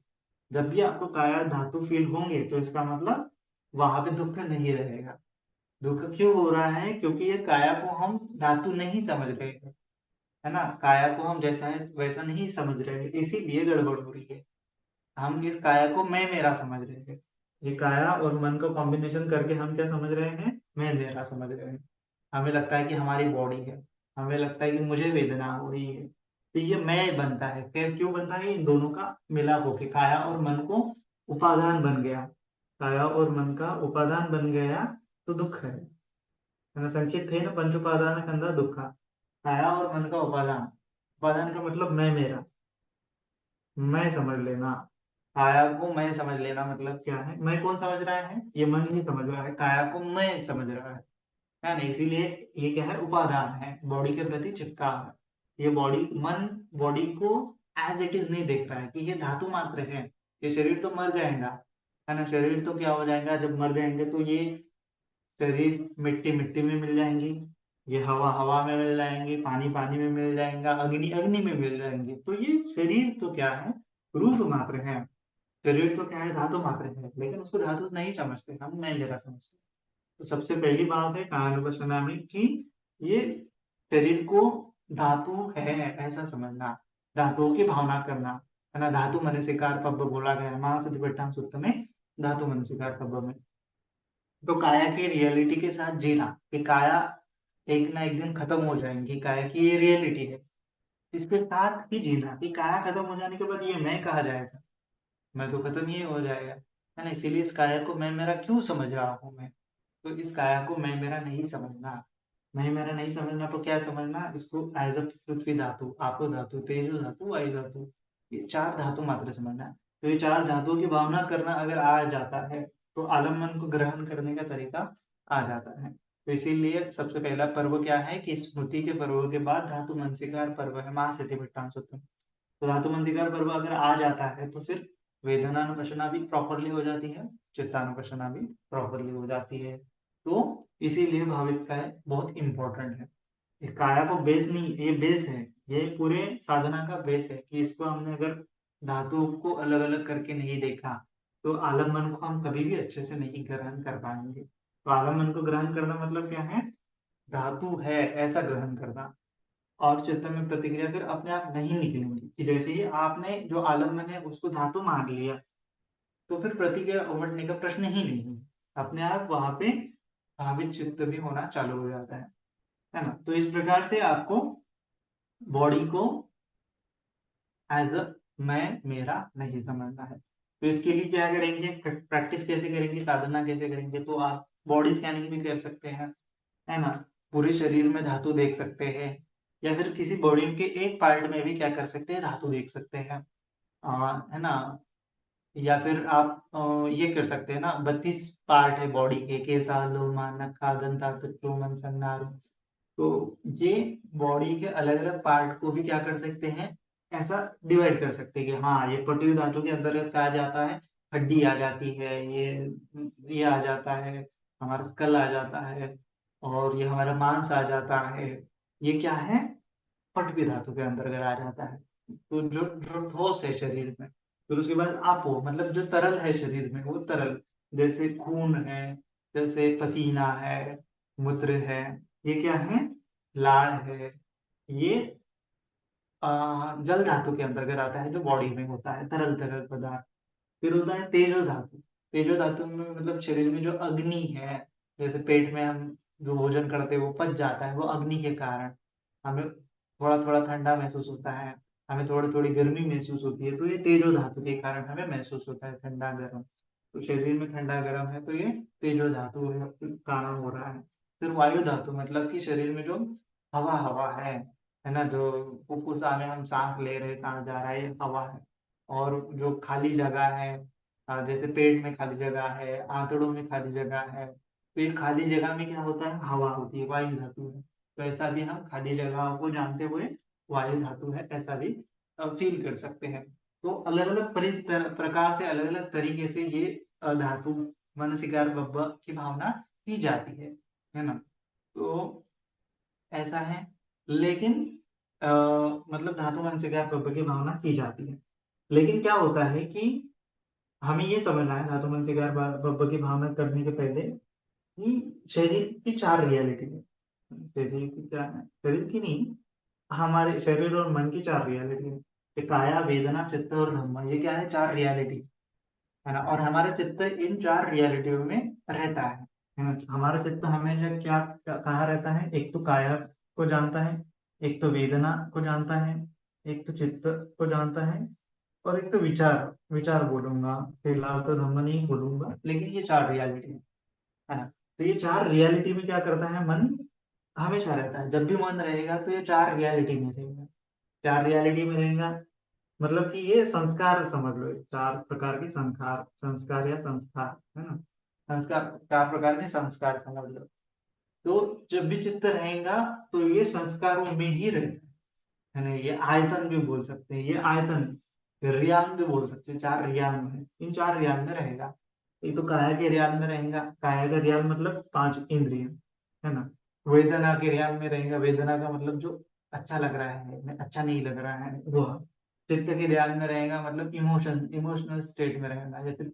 जब भी आपको काया धातु फील होंगे तो इसका मतलब वहां पे दुख नहीं रहेगा। दुख क्यों हो रहा है, क्योंकि ये काया को हम धातु नहीं समझ रहे हैं, है ना, काया को हम जैसा है वैसा नहीं समझ रहे हैं, इसीलिए गड़बड़ हो रही है। हम इस काया को मैं मेरा समझ रहे हैं, ये काया और मन का कॉम्बिनेशन करके हम क्या समझ रहे हैं, मैं मेरा समझ रहे हैं। हमें लगता है कि हमारी बॉडी है, हमें लगता है कि मुझे वेदना हो रही है, तो ये मैं बनता है। क्यों बनता है, इन दोनों का मिलाप होके काया और मन को उपादान बन गया, काया और मन का उपादान बन गया, तो दुख है ना। संकेत थे ना, पंच उपादान कंधा दुखा, काया और मन का उपादान, उपादान का मतलब मैं मेरा, मैं समझ लेना, काया को मैं समझ लेना मतलब क्या है, मैं कौन समझ रहा है, ये मन ही समझ रहा है, काया को मैं समझ रहा है ना। इसीलिए ये क्या है, उपादान है, बॉडी के प्रति चिपका है। ये बॉडी, मन बॉडी को एज इट इज नहीं देख रहा है कि ये धातु मात्र है, ये शरीर तो मर जाएगा, है ना, शरीर तो क्या हो जाएगा, जब मर जाएंगे तो ये शरीर मिट्टी मिट्टी में मिल जाएंगी, ये हवा हवा में मिल जाएंगे, पानी पानी में मिल जाएगा, अग्नि अग्नि में मिल जाएंगे। तो ये शरीर तो क्या है, रूप मात्र है, शरीर तो क्या है, धातु मात्र है, लेकिन उसको धातु नहीं समझते हम, मैं मेरा समझते। तो सबसे पहली बात है कायानुपश्यना में कि ये शरीर को धातु है ऐसा समझना, धातुओं की भावना करना, है ना। धातु मनसिकार पब्ब बोला गया है महासतिपट्टम सूत्र में, धातु मनसिकार पब्ब में। तो काया की रियलिटी के साथ जीना, कि काया एक ना एक दिन खत्म हो जाएंगी, काया की ये रियलिटी है, इसके साथ ही जीना, कि काया खत्म हो जाने के बाद ये मैं कहा जाएगा, मैं तो खत्म ही हो जाएगा, है ना। इसीलिए इस काया को मैं मेरा क्यों समझ रहा हूँ मैं, तो इस काया को मैं मेरा नहीं समझना। मैं मेरा नहीं समझना तो क्या समझना, इसको एज अ पृथ्वी धातु, आपो धातु, तेजो धातु, वायु धातु, ये चार धातु मात्र समझना। तो ये चार धातुओं की भावना करना अगर आ जाता है तो आलम्बन को ग्रहण करने का तरीका आ जाता है। तो इसीलिए सबसे पहला पर्व क्या है, कि स्मृति के पर्व के बाद धातु मंसिकार पर्व है महासतिपट्टान सूत्र। तो धातु मंसिकार पर्व अगर आ जाता है तो फिर वेदनानुपशना भी प्रॉपरली हो जाती है, चित्तानुपशना भी प्रॉपरली हो जाती है। तो इसीलिए भाविक का बहुत इंपॉर्टेंट है। ये काया को बेस नहीं, ये बेस है, ये पूरे साधना का बेस है, कि इसको हमने अगर धातुओं को अलग अलग करके नहीं देखा तो आलम्बन को हम कभी भी अच्छे से नहीं ग्रहण कर पाएंगे। तो आलम्बन को ग्रहण करना मतलब क्या है, धातु है ऐसा ग्रहण करना, और चित्त में प्रतिक्रिया फिर अपने आप नहीं निकलेंगी, कि जैसे ही आपने जो आलम्बन है उसको धातु मान लिया तो फिर प्रतिक्रिया उमटने का प्रश्न ही नहीं है, अपने आप वहां पे भावित चित्त भी होना चालू हो जाता है ना। तो इस प्रकार से आपको बॉडी को एज अ मैं मेरा नहीं समझना है। तो इसके लिए क्या करेंगे, प्रैक्टिस कैसे करेंगे, साधना कैसे करेंगे, तो आप बॉडी स्कैनिंग भी कर सकते हैं, है ना, पूरे शरीर में धातु देख सकते हैं, या फिर किसी बॉडी के एक पार्ट में भी क्या कर सकते हैं, धातु देख सकते हैं, है ना। या फिर आप ये कर सकते हैं ना, 32 पार्ट है बॉडी के, केसा लोमा नखा दंता मन संनार। तो ये बॉडी के अलग अलग पार्ट को भी क्या कर सकते हैं, ऐसा डिवाइड कर सकते हैं कि हाँ ये पृथ्वी धातु के अंतर्गत आ जाता है, हड्डी आ जाती है, ये आ जाता है, हमारा स्कल आ जाता है, और ये हमारा मांस आ जाता है, ये क्या है, पटवी धातु के अंतर्गत आ जाता है। तो जो जो ठोस है शरीर में, फिर उसके बाद आपो मतलब जो तरल है शरीर में, वो तरल जैसे खून है, जैसे पसीना है, मूत्र है, ये क्या है, लाड़ है, ये जल धातु के अंतर्गत आता है, जो बॉडी में होता है तरल तरल पदार्थ। फिर होता है तेजो धातु। तेजो धातु में मतलब शरीर में जो अग्नि है, जैसे पेट में हम जो भोजन करते हैं वो पच जाता है, वो अग्नि के कारण हमें थोड़ा थोड़ा ठंडा महसूस होता है, हमें थोड़ी थोड़ी गर्मी महसूस होती है, तो ये तेजो धातु के कारण हमें महसूस होता है ठंडा गर्म। तो शरीर में ठंडा गर्म है तो ये तेजो धातु के कारण हो रहा है। फिर वायु धातु मतलब कि शरीर में जो हवा हवा है ना, जो फुफ्फुसा में हम सांस ले रहे सांस जा रहा है, ये हवा है। और जो खाली जगह है, जैसे पेट में खाली जगह है, आंतड़ों में खाली जगह है, तो ये खाली जगह में क्या होता है, हवा होती है, वायु धातु है। तो ऐसा भी हम खाली जगहों को जानते हुए वायु धातु है ऐसा भी फील कर सकते हैं। तो अलग अलग प्रकार से अलग अलग तरीके से ये धातु मन शिकार बब्ब की भावना की जाती है ना। तो ऐसा है, लेकिन मतलब धातु मन शिकार बब्ब की भावना की जाती है, लेकिन क्या होता है कि हमें ये समझना है धातु मन शिकार बब्ब की भावना करने के पहले कि शरीर की चार रियलिटी है। शरीर की क्या है, शरीर की नहीं, हमारे शरीर और मन की चार रियलिटी है। ये काया वेदना चित्त और धम्म, ये क्या है, चार रियलिटी है ना। और हमारा चित्त इन चार रियलिटियों में रहता है ना। हमारा चित्त हमेशा क्या कहाँ रहता है, एक तो काया को जानता है, एक तो वेदना को जानता है, एक तो चित्त को जानता है, और एक तो विचार, विचार बोलूंगा फिलहाल, तो धम्म नहीं बोलूंगा, लेकिन ये चार रियलिटी है ना। तो ये चार रियलिटी में क्या करता है मन, हमेशा रहता है। जब भी मन रहेगा तो ये चार रियलिटी में रहेगा, चार रियलिटी में रहेगा। मतलब कि ये संस्कार समझ लो, ये चार प्रकार के संस्कार, संस्कार या संस्कार है ना, संस्कार, चार प्रकार के संस्कार समझ लो। तो जब भी चित्त रहेगा तो ये संस्कारों में ही रहता है ना। ये आयतन भी बोल सकते हैं, ये आयतन, रियान भी बोल सकते हैं, चार रियान में, इन चार रियान में रहेगा। एक तो काया के रियान में रहेगा, काया का रियान मतलब पांच इंद्रिय है ना। वेदना के रियान में रहेगा, वेदना का मतलब जो अच्छा लग रहा है, अच्छा नहीं लग रहा है वो। चित्त के रियान में रहेगा मतलब इमोशन, इमोशनल स्टेट में रहेगा, या फिर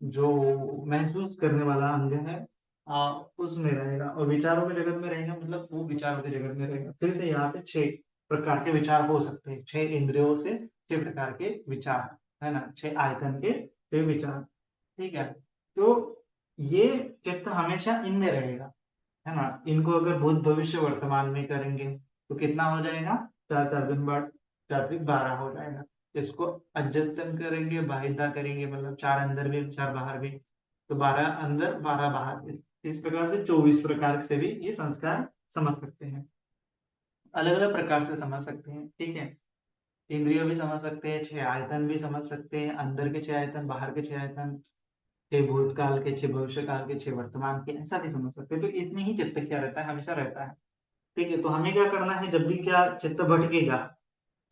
जो महसूस करने वाला अंग है उसमें रहेगा। और विचारों के जगत में रहेगा मतलब वो विचारों के जगत में रहेगा। फिर से यहाँ पे छह प्रकार के विचार हो सकते हैं, छह इंद्रियों से छह प्रकार के विचार है ना, छह आयतन के छह विचार, ठीक है। तो ये चित्त हमेशा इनमें रहेगा है ना। इनको अगर भूत भविष्य वर्तमान में करेंगे तो कितना हो जाएगा, चार चार दिन बाद, चार दिन 12 हो जाएगा। इसको अद्यतन करेंगे, बाहिदा करेंगे, मतलब चार अंदर भी चार बाहर भी, तो 12 अंदर 12 बाहर भी। इस प्रकार से 24 प्रकार से भी ये संस्कार समझ सकते हैं, अलग अलग प्रकार से समझ सकते हैं, ठीक है। इंद्रिय भी समझ सकते हैं, छह आयतन भी समझ सकते हैं, अंदर के छह आयतन, बाहर के छह आयतन, छह भूतकाल के, छह भविष्य काल के, छह वर्तमान के, ऐसा भी समझ सकते हैं। तो इसमें ही चित्त क्या रहता है, हमेशा रहता है, ठीक है। तो हमें क्या करना है, जब भी क्या चित्त भटकेगा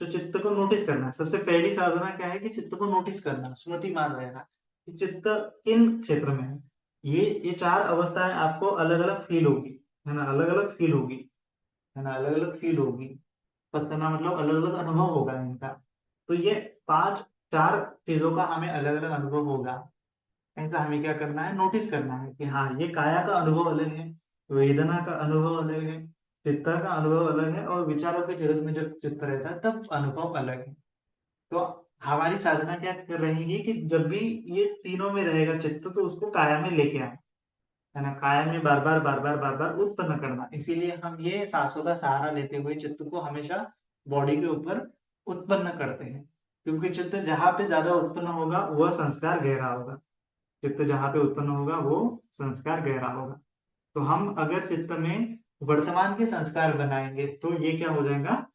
तो चित्त को नोटिस करना है। सबसे पहली साधना क्या है कि चित्त को नोटिस करना, स्मृति मान रहना कि चित्त किन क्षेत्र में है। ये चार अवस्थाएं आपको अलग अलग फील होगी है ना, अलग अलग फील होगी है ना, अलग अलग फील होगी। पसना मतलब अलग अलग अनुभव होगा इनका। तो ये पांच, चार चीजों का हमें अलग अलग अनुभव होगा। ऐसा हमें क्या करना है, नोटिस करना है कि हाँ ये काया का अनुभव अलग है, वेदना का अनुभव अलग है, चित्त का अनुभव अलग है, और विचारों के जगत में जब चित्त रहता है तब अनुभव अलग है। तो हमारी साधना क्या कर रहेगी कि जब भी ये तीनों में रहेगा चित्त, तो उसको काया में लेके आए है ना, काया में बार बार बार बार बार बार उत्पन्न करना। इसीलिए हम ये सांसों का सहारा लेते हुए चित्त को हमेशा बॉडी के ऊपर उत्पन्न करते हैं, क्योंकि चित्त जहां पे ज्यादा उत्पन्न होगा वह संस्कार गहरा होगा। चित्त जहाँ पे उत्पन्न होगा वो संस्कार गहरा होगा। तो हम अगर चित्त में वर्तमान के संस्कार बनाएंगे तो ये क्या हो जाएगा,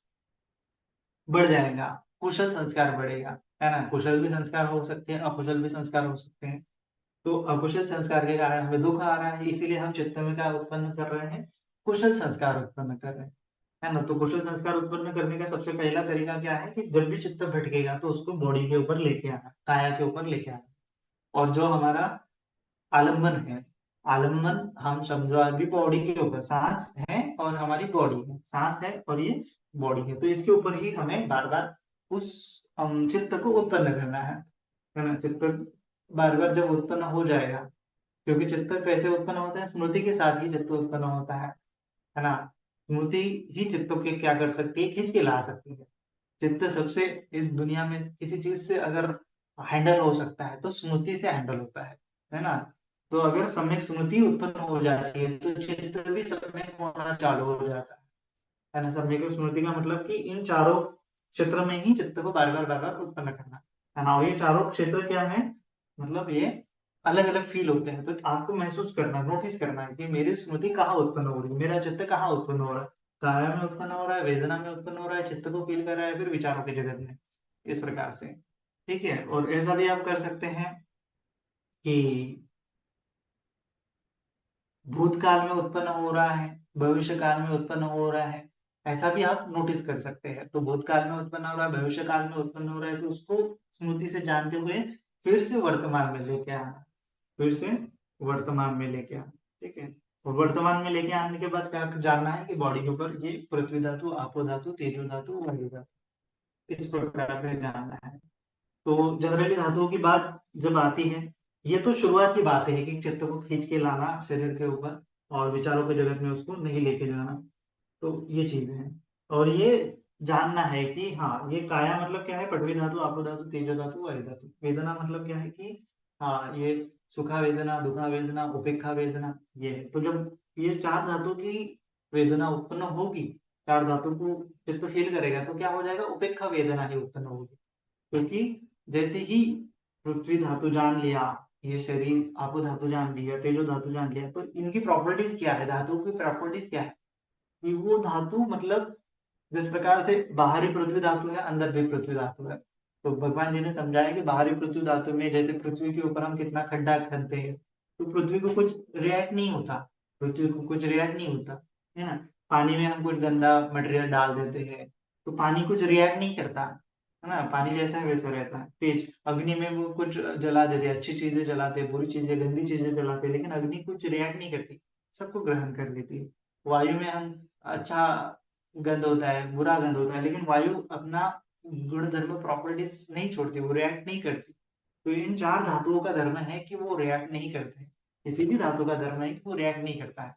बढ़ जाएगा, कुशल संस्कार बढ़ेगा है ना। कुशल भी संस्कार हो सकते हैं, अकुशल भी संस्कार हो सकते हैं। तो अकुशल संस्कार के कारण हमें दुख आ रहा है, इसीलिए हम चित्त में क्या उत्पन्न कर रहे हैं, कुशल संस्कार उत्पन्न कर रहे हैं है ना। तो कुशल संस्कार उत्पन्न करने का सबसे पहला तरीका क्या है कि जब भी चित्त भटकेगा तो उसको बॉडी के ऊपर लेके आना, काया के ऊपर लेके आना। और जो हमारा आलम्बन है, आलम्बन हम समझो अभी बॉडी के ऊपर सांस है और हमारी बॉडी है, सांस है और ये बॉडी है, तो इसके ऊपर ही हमें बार बार उस चित्त को उत्पन्न करना है ना। चित्त बार बार जब उत्पन्न हो जाएगा, क्योंकि चित्त कैसे उत्पन्न होता है, स्मृति के साथ ही चित्त उत्पन्न होता है ना। स्मृति ही चित्त के क्या कर सकती है, खींच के ला सकती है। चित्त सबसे इस दुनिया में किसी चीज से अगर हैंडल हो सकता है तो स्मृति से हैंडल होता है ना। तो अगर सम्यक स्मृति उत्पन्न हो जाती है तो चित्त भी सम्यक होना चालू हो जाता है ना। सम्यक स्मृति का मतलब कि इन चारों क्षेत्र में ही चित्त को बार बार उत्पन्न करना है ना। और ये चारों क्षेत्र क्या है, मतलब ये अलग अलग फील होते हैं, तो आपको महसूस करना, नोटिस करना है कि मेरी स्मृति कहाँ उत्पन्न हो रही है, मेरा चित्त कहाँ उत्पन्न हो रहा है। काया में उत्पन्न हो रहा है, वेदना में उत्पन्न हो रहा है, चित्त को फील कर रहा है, फिर विचारों के जगत में, इस प्रकार से। ठीक है, और ऐसा भी आप कर सकते हैं कि भूतकाल में उत्पन्न हो रहा है, भविष्य काल में उत्पन्न हो रहा है, ऐसा भी आप नोटिस कर सकते हैं। तो भूतकाल में उत्पन्न हो रहा है, भविष्य काल में उत्पन्न हो रहा है, तो उसको स्मृति से जानते हुए फिर से वर्तमान में लेके आना, फिर से वर्तमान में लेके आना। ठीक है, और वर्तमान में लेके आने के बाद क्या जानना है कि बॉडी के ऊपर ये पृथ्वी धातु, आपो धातु, तेजो धातु, वायु धातु, इस प्रकार से जानना है। तो जनरली धातुओं की बात जब आती है, ये तो शुरुआत की बात है कि चित्त को खींच के लाना शरीर के ऊपर और विचारों के जगत में उसको नहीं लेके जाना। तो ये चीजें हैं, और ये जानना है कि हाँ, ये काया मतलब क्या है, पृथ्वी धातु, आपो धातु, तेजो धातु, वायु धातु। वेदना मतलब क्या है कि हाँ, ये सुखा वेदना, दुखा वेदना, उपेक्षा वेदना, ये है। तो जब ये चार धातु की वेदना उत्पन्न होगी, चार धातु को चित्त फील करेगा, तो क्या हो जाएगा, उपेक्षा वेदना ही उत्पन्न होगी। क्योंकि जैसे ही पृथ्वी धातु जान लिया, ये शरीर आपो धातु जान लिया, तेजो धातु जान लिया, तो इनकी प्रॉपर्टीज क्या है, धातु की प्रॉपर्टीज क्या है कि वो धातु मतलब जिस प्रकार से बाहरी पृथ्वी धातु है, अंदर भी पृथ्वी धातु है। तो भगवान जी ने समझाया कि बाहरी पृथ्वी धातु में जैसे पृथ्वी के ऊपर हम कितना खड्डा खनते हैं, तो पृथ्वी को कुछ रिएक्ट नहीं होता, पृथ्वी को कुछ रिएक्ट नहीं होता, है ना। पानी में हम कुछ गंदा मटेरियल डाल देते हैं, तो पानी कुछ रिएक्ट नहीं करता, है ना। पानी जैसा है वैसा रहता है। तेज अग्नि में वो कुछ जला देते हैं, अच्छी चीजें जलाते हैं, बुरी चीजें, गंदी चीजें जलाते हैं, लेकिन अग्नि कुछ रिएक्ट नहीं करती, सबको ग्रहण कर लेती है। वायु में हम अच्छा गंध होता है, बुरा गंध होता है, लेकिन वायु अपना गुण धर्म प्रॉपर्टीज नहीं छोड़ती, वो रिएक्ट नहीं करती। तो इन चार धातुओं का धर्म है कि वो रिएक्ट नहीं करते। किसी भी धातु का धर्म है कि वो रिएक्ट नहीं करता है।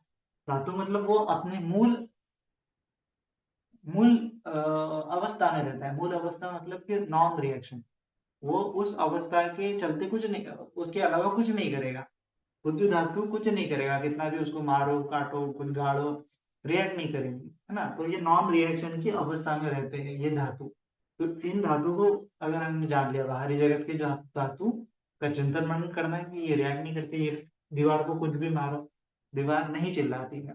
धातु मतलब वो अपने मूल मूल अवस्था में रहता है। मूल अवस्था मतलब कि नॉन रिएक्शन, वो उस अवस्था के चलते कुछ नहीं, उसके अलावा कुछ नहीं करेगा। पृथ्वी धातु कुछ नहीं करेगा, कितना भी उसको मारो, काटो, कुछ गाड़ो, रिएक्ट नहीं करेंगे, है ना। तो ये नॉन रिएक्शन की अवस्था में रहते हैं ये धातु। तो इन धातु को अगर हमने जान लिया, बाहरी जगत के धातु का चिंतन मनन करना है कि ये रिएक्ट नहीं करते, ये दीवार को कुछ भी मारो, दीवार नहीं चिल्लाती है।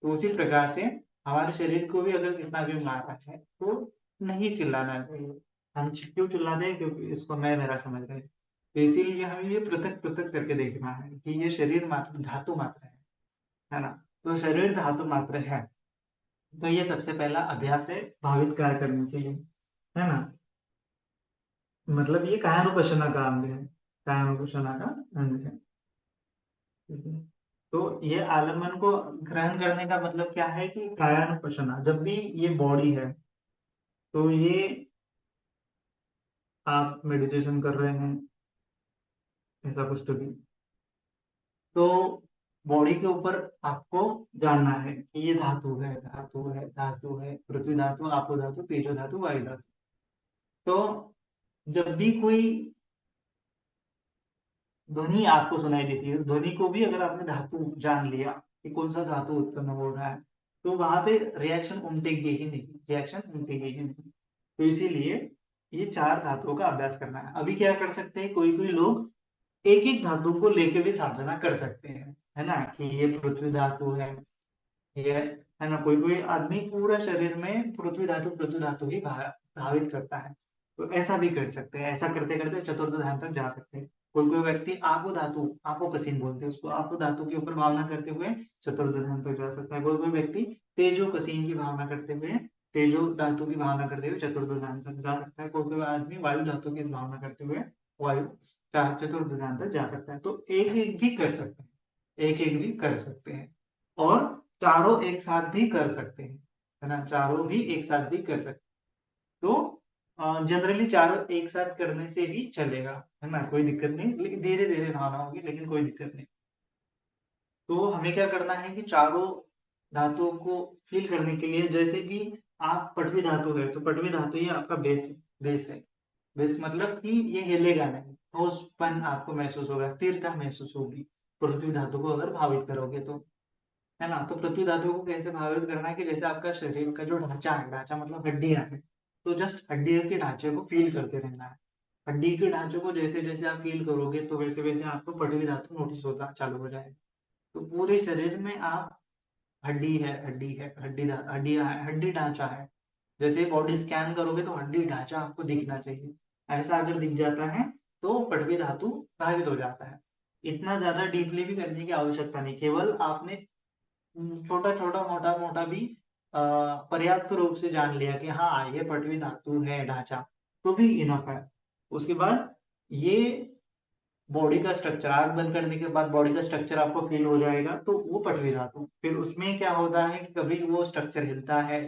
तो उसी प्रकार से हमारे शरीर को भी अगर कितना भी मारा है तो नहीं चिल्लाना चाहिए। हम क्यों चिल्लाते हैं, क्योंकि इसको मैं मेरा समझ रहे हैं। तो इसीलिए हमें ये पृथक पृथक करके देखना है कि ये शरीर मात्र धातु मात्र है ना। तो शरीर धातु मात्र है, तो ये सबसे पहला अभ्यास है भावित कार्य करने के लिए, है ना। मतलब ये कायानुपशना का अंग है, कायानुपशना का अंग है। ठीक है? तो ये आलम्बन को ग्रहण करने का मतलब क्या है कि कायानुपशना, जब भी ये बॉडी है, तो ये आप मेडिटेशन कर रहे हैं, ऐसा कुछ तो भी, तो बॉडी के ऊपर आपको जानना है कि ये धातु है, धातु है, धातु है, पृथ्वी धातु, आपो धातु, तेजो धातु, वायु धातु। तो जब भी कोई ध्वनि आपको सुनाई देती है, उस ध्वनि को भी अगर आपने धातु जान लिया कि कौन सा धातु उत्पन्न हो रहा है, तो वहां पे रिएक्शन उमटेगी ही नहीं, रिएक्शन उमटेगी ही नहीं। तो इसीलिए ये चार धातुओं का अभ्यास करना है। अभी क्या कर सकते हैं, कोई कोई लोग एक एक धातु को लेके भी साधना कर सकते हैं, है ना, कि ये पृथ्वी धातु है, ये है ना। कोई कोई आदमी पूरा शरीर में पृथ्वी धातु ही भावित करता है, तो ऐसा भी कर सकते हैं। ऐसा करते करते चतुर्थ ध्यान तक जा सकते हैं। कोई कोई व्यक्ति आपो धातु, आपो कसीन बोलते हैं उसको, आपो धातु के ऊपर भावना करते हुए चतुर्थ ध्यान तक जा सकता है। कोई कोई व्यक्ति तेजो कसीन की भावना करते हुए, तेजो धातु की भावना करते हुए चतुर्थ ध्यान तक जा सकता है। कोई कोई आदमी वायु धातु की भावना करते हुए वायु चतुर्थ ध्यान तक जा सकता है। तो एक एक भी कर सकते हैं, एक एक भी कर सकते हैं, और चारों एक साथ भी कर सकते हैं, है ना, चारों भी एक साथ भी कर सकते हैं। तो जनरली चारों एक साथ करने से भी चलेगा, है ना, कोई दिक्कत नहीं, लेकिन धीरे धीरे भावना होगी, लेकिन कोई दिक्कत नहीं। तो हमें क्या करना है कि चारों धातुओं को फील करने के लिए, जैसे कि आप पटवी धातु है तो पटवी धातु ही आपका बेस है। बेस है, बेस मतलब कि ये हिलेगा नहीं, ठोसपन आपको महसूस होगा, स्थिरता महसूस होगी पृथ्वी धातु को अगर भावित करोगे तो, है ना। तो पृथ्वी धातु को कैसे भावित करना है कि जैसे आपका शरीर का जो ढांचा है, ढांचा मतलब हड्डियां है, तो जस्ट हड्डियों के ढांचे को फील करते रहना है। हड्डी के ढांचे को जैसे जैसे आप फील करोगे तो वैसे वैसे आपको पटवी धातु नोटिस होता चालू हो जाएगा। तो पूरे शरीर में आप हड्डी है, हड्डी है, हड्डियां है, हड्डी ढांचा है, जैसे बॉडी स्कैन करोगे तो हड्डी ढांचा आपको दिखना चाहिए। ऐसा अगर दिख जाता है तो पटवी धातु प्रभावित हो जाता है। इतना ज्यादा डीपली भी करने की आवश्यकता नहीं, केवल आपने छोटा छोटा मोटा मोटा भी पर्याप्त रूप से जान लिया कि हाँ ये पटवी धातु है ढांचा, तो भी इनफ है। उसके बाद ये बॉडी का स्ट्रक्चर, आंख बंद करने के बाद बॉडी का स्ट्रक्चर आपको फील हो जाएगा, तो वो पटवी धातु। फिर उसमें क्या होता है कि कभी वो स्ट्रक्चर हिलता है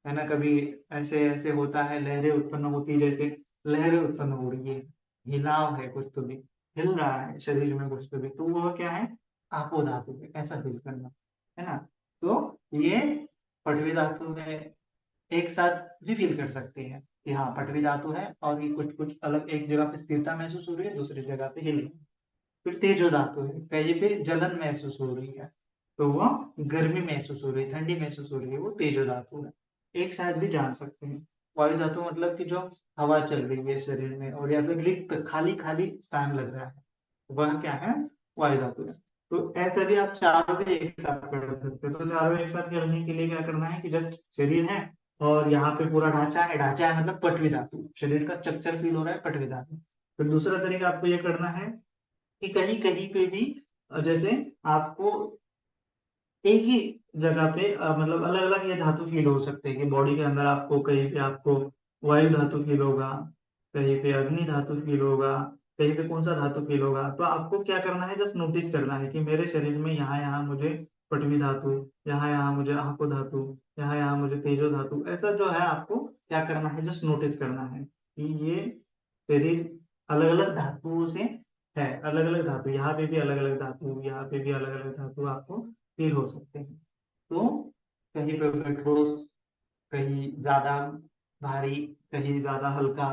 ना, कभी ऐसे ऐसे होता है, लहरें उत्पन्न होती है, जैसे लहरें उत्पन्न हो रही है, हिलाव है, कुछ तो भी हिल रहा है शरीर में, कुछ तो भी, तो वो क्या है, आपो धातु है, ऐसा फील करना, है ना। तो ये पटवी धातु में एक साथ भी फील कर सकते हैं कि हाँ पटवी धातु है, और ये कुछ कुछ अलग, एक जगह पे स्थिरता महसूस हो रही है, दूसरी जगह पे हिल रही है। फिर तेजो धातु है, कहीं पे जलन महसूस हो रही है, तो वो गर्मी महसूस हो रही है, ठंडी महसूस हो रही है, वो तेजो धातु है। एक साथ भी जान सकते हैं। वायु धातु मतलब कि जो हवा चल रही है शरीर में, और या फिर रिक्त खाली खाली स्थान लग रहा है, वह क्या है, वायु धातु है। तो ऐसा भी आप चारों भी एक साथ कर सकते हो। तो चारों एक साथ करने के लिए क्या करना है कि जस्ट शरीर है, और यहाँ पे पूरा ढांचा है, ढांचा है मतलब पटवी धातु, शरीर का स्ट्रक्चर फील हो रहा है, पटवी धातु। फिर दूसरा तरीका आपको ये करना है कि कहीं कहीं पे भी जैसे आपको एक ही जगह पे मतलब अलग अलग ये धातु फील हो सकते हैं कि बॉडी के अंदर आपको कहीं पे आपको वायु धातु फील होगा, कहीं पे अग्नि धातु फील होगा, कहीं पे कौन सा धातु फील होगा। तो आपको क्या करना है, जस्ट नोटिस करना है कि मेरे शरीर में यहाँ यहाँ मुझे पटवी धातु, यहाँ यहाँ मुझे आपो धातु, यहाँ यहाँ मुझे तेजो धातु, ऐसा जो है आपको क्या करना है, जस्ट नोटिस करना है कि ये शरीर अलग अलग धातुओं से है, अलग अलग धातु, यहाँ पे भी अलग अलग धातु, यहाँ पे भी अलग अलग धातु आपको फील हो सकते हैं। तो कहीं पे ठोस, कहीं ज्यादा भारी, कहीं ज्यादा हल्का,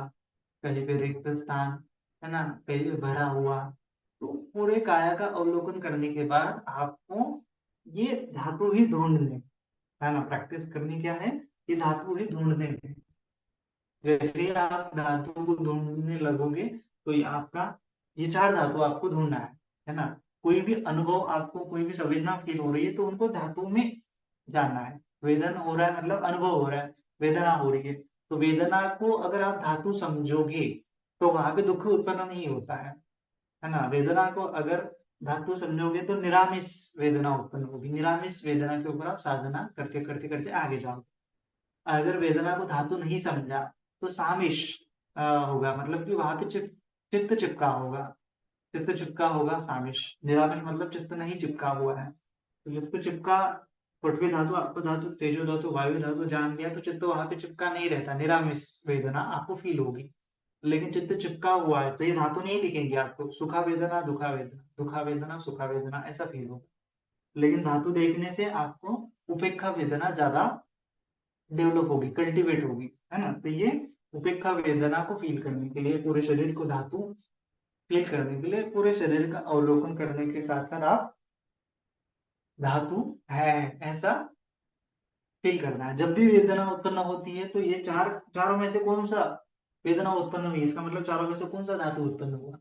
कहीं पे रिक्त स्थान, है ना, कहीं पे भरा हुआ। तो पूरे काया का अवलोकन करने के बाद आपको ये धातु ही ढूंढने, है ना, प्रैक्टिस करनी क्या है, ये धातु ही ढूंढने में। जैसे ही आप धातु को ढूंढने लगोगे तो ये आपका, ये चार धातु आपको ढूंढना है ना। कोई भी अनुभव आपको, कोई भी संवेदना फील हो रही है तो उनको धातु में जानना है। वेदन हो रहा है मतलब अनुभव हो रहा है, वेदना हो रही है, तो वेदना को अगर आप धातु समझोगे तो वहां पे दुख उत्पन्न नहीं होता है ना। वेदना को अगर धातु समझोगे तो निरामिष वेदना उत्पन्न होगी, निरामिष वेदना के ऊपर आप साधना करते करते करते आगे जाओगे। अगर वेदना को धातु नहीं समझा तो सामिश होगा, मतलब कि वहां पे चित्त चिपका होगा, चित्त चिपका होगा सामिश। निरामिष मतलब चित्त नहीं चिपका हुआ है, तो चित्त चिपका, पृथ्वी धातु, आपको धातु, तेजो धातु, वायु धातु जान लिया तो चित्त वहां पे चिपका नहीं रहता, निरामिष वेदना आपको फील होगी। लेकिन चित्त चिपका हुआ है तो ये धातु नहीं दिखेंगे आपको, सुखा वेदना, दुखा वेदना, दुखा वेदना, सुखा वेदना, ऐसा फील होगा। लेकिन धातु देखने से आपको उपेक्षा वेदना ज्यादा डेवलप होगी, कल्टीवेट होगी, है ना। तो ये उपेक्षा वेदना को फील करने के लिए, पूरे शरीर को धातु फील करने के लिए, पूरे शरीर का अवलोकन करने के साथ साथ आप धातु है ऐसा फील करना है। जब भी वेदना उत्पन्न होती है तो ये चारों में से कौन सा वेदना उत्पन्न हुई, इसका मतलब चारों में से कौन सा धातु उत्पन्न हुआ,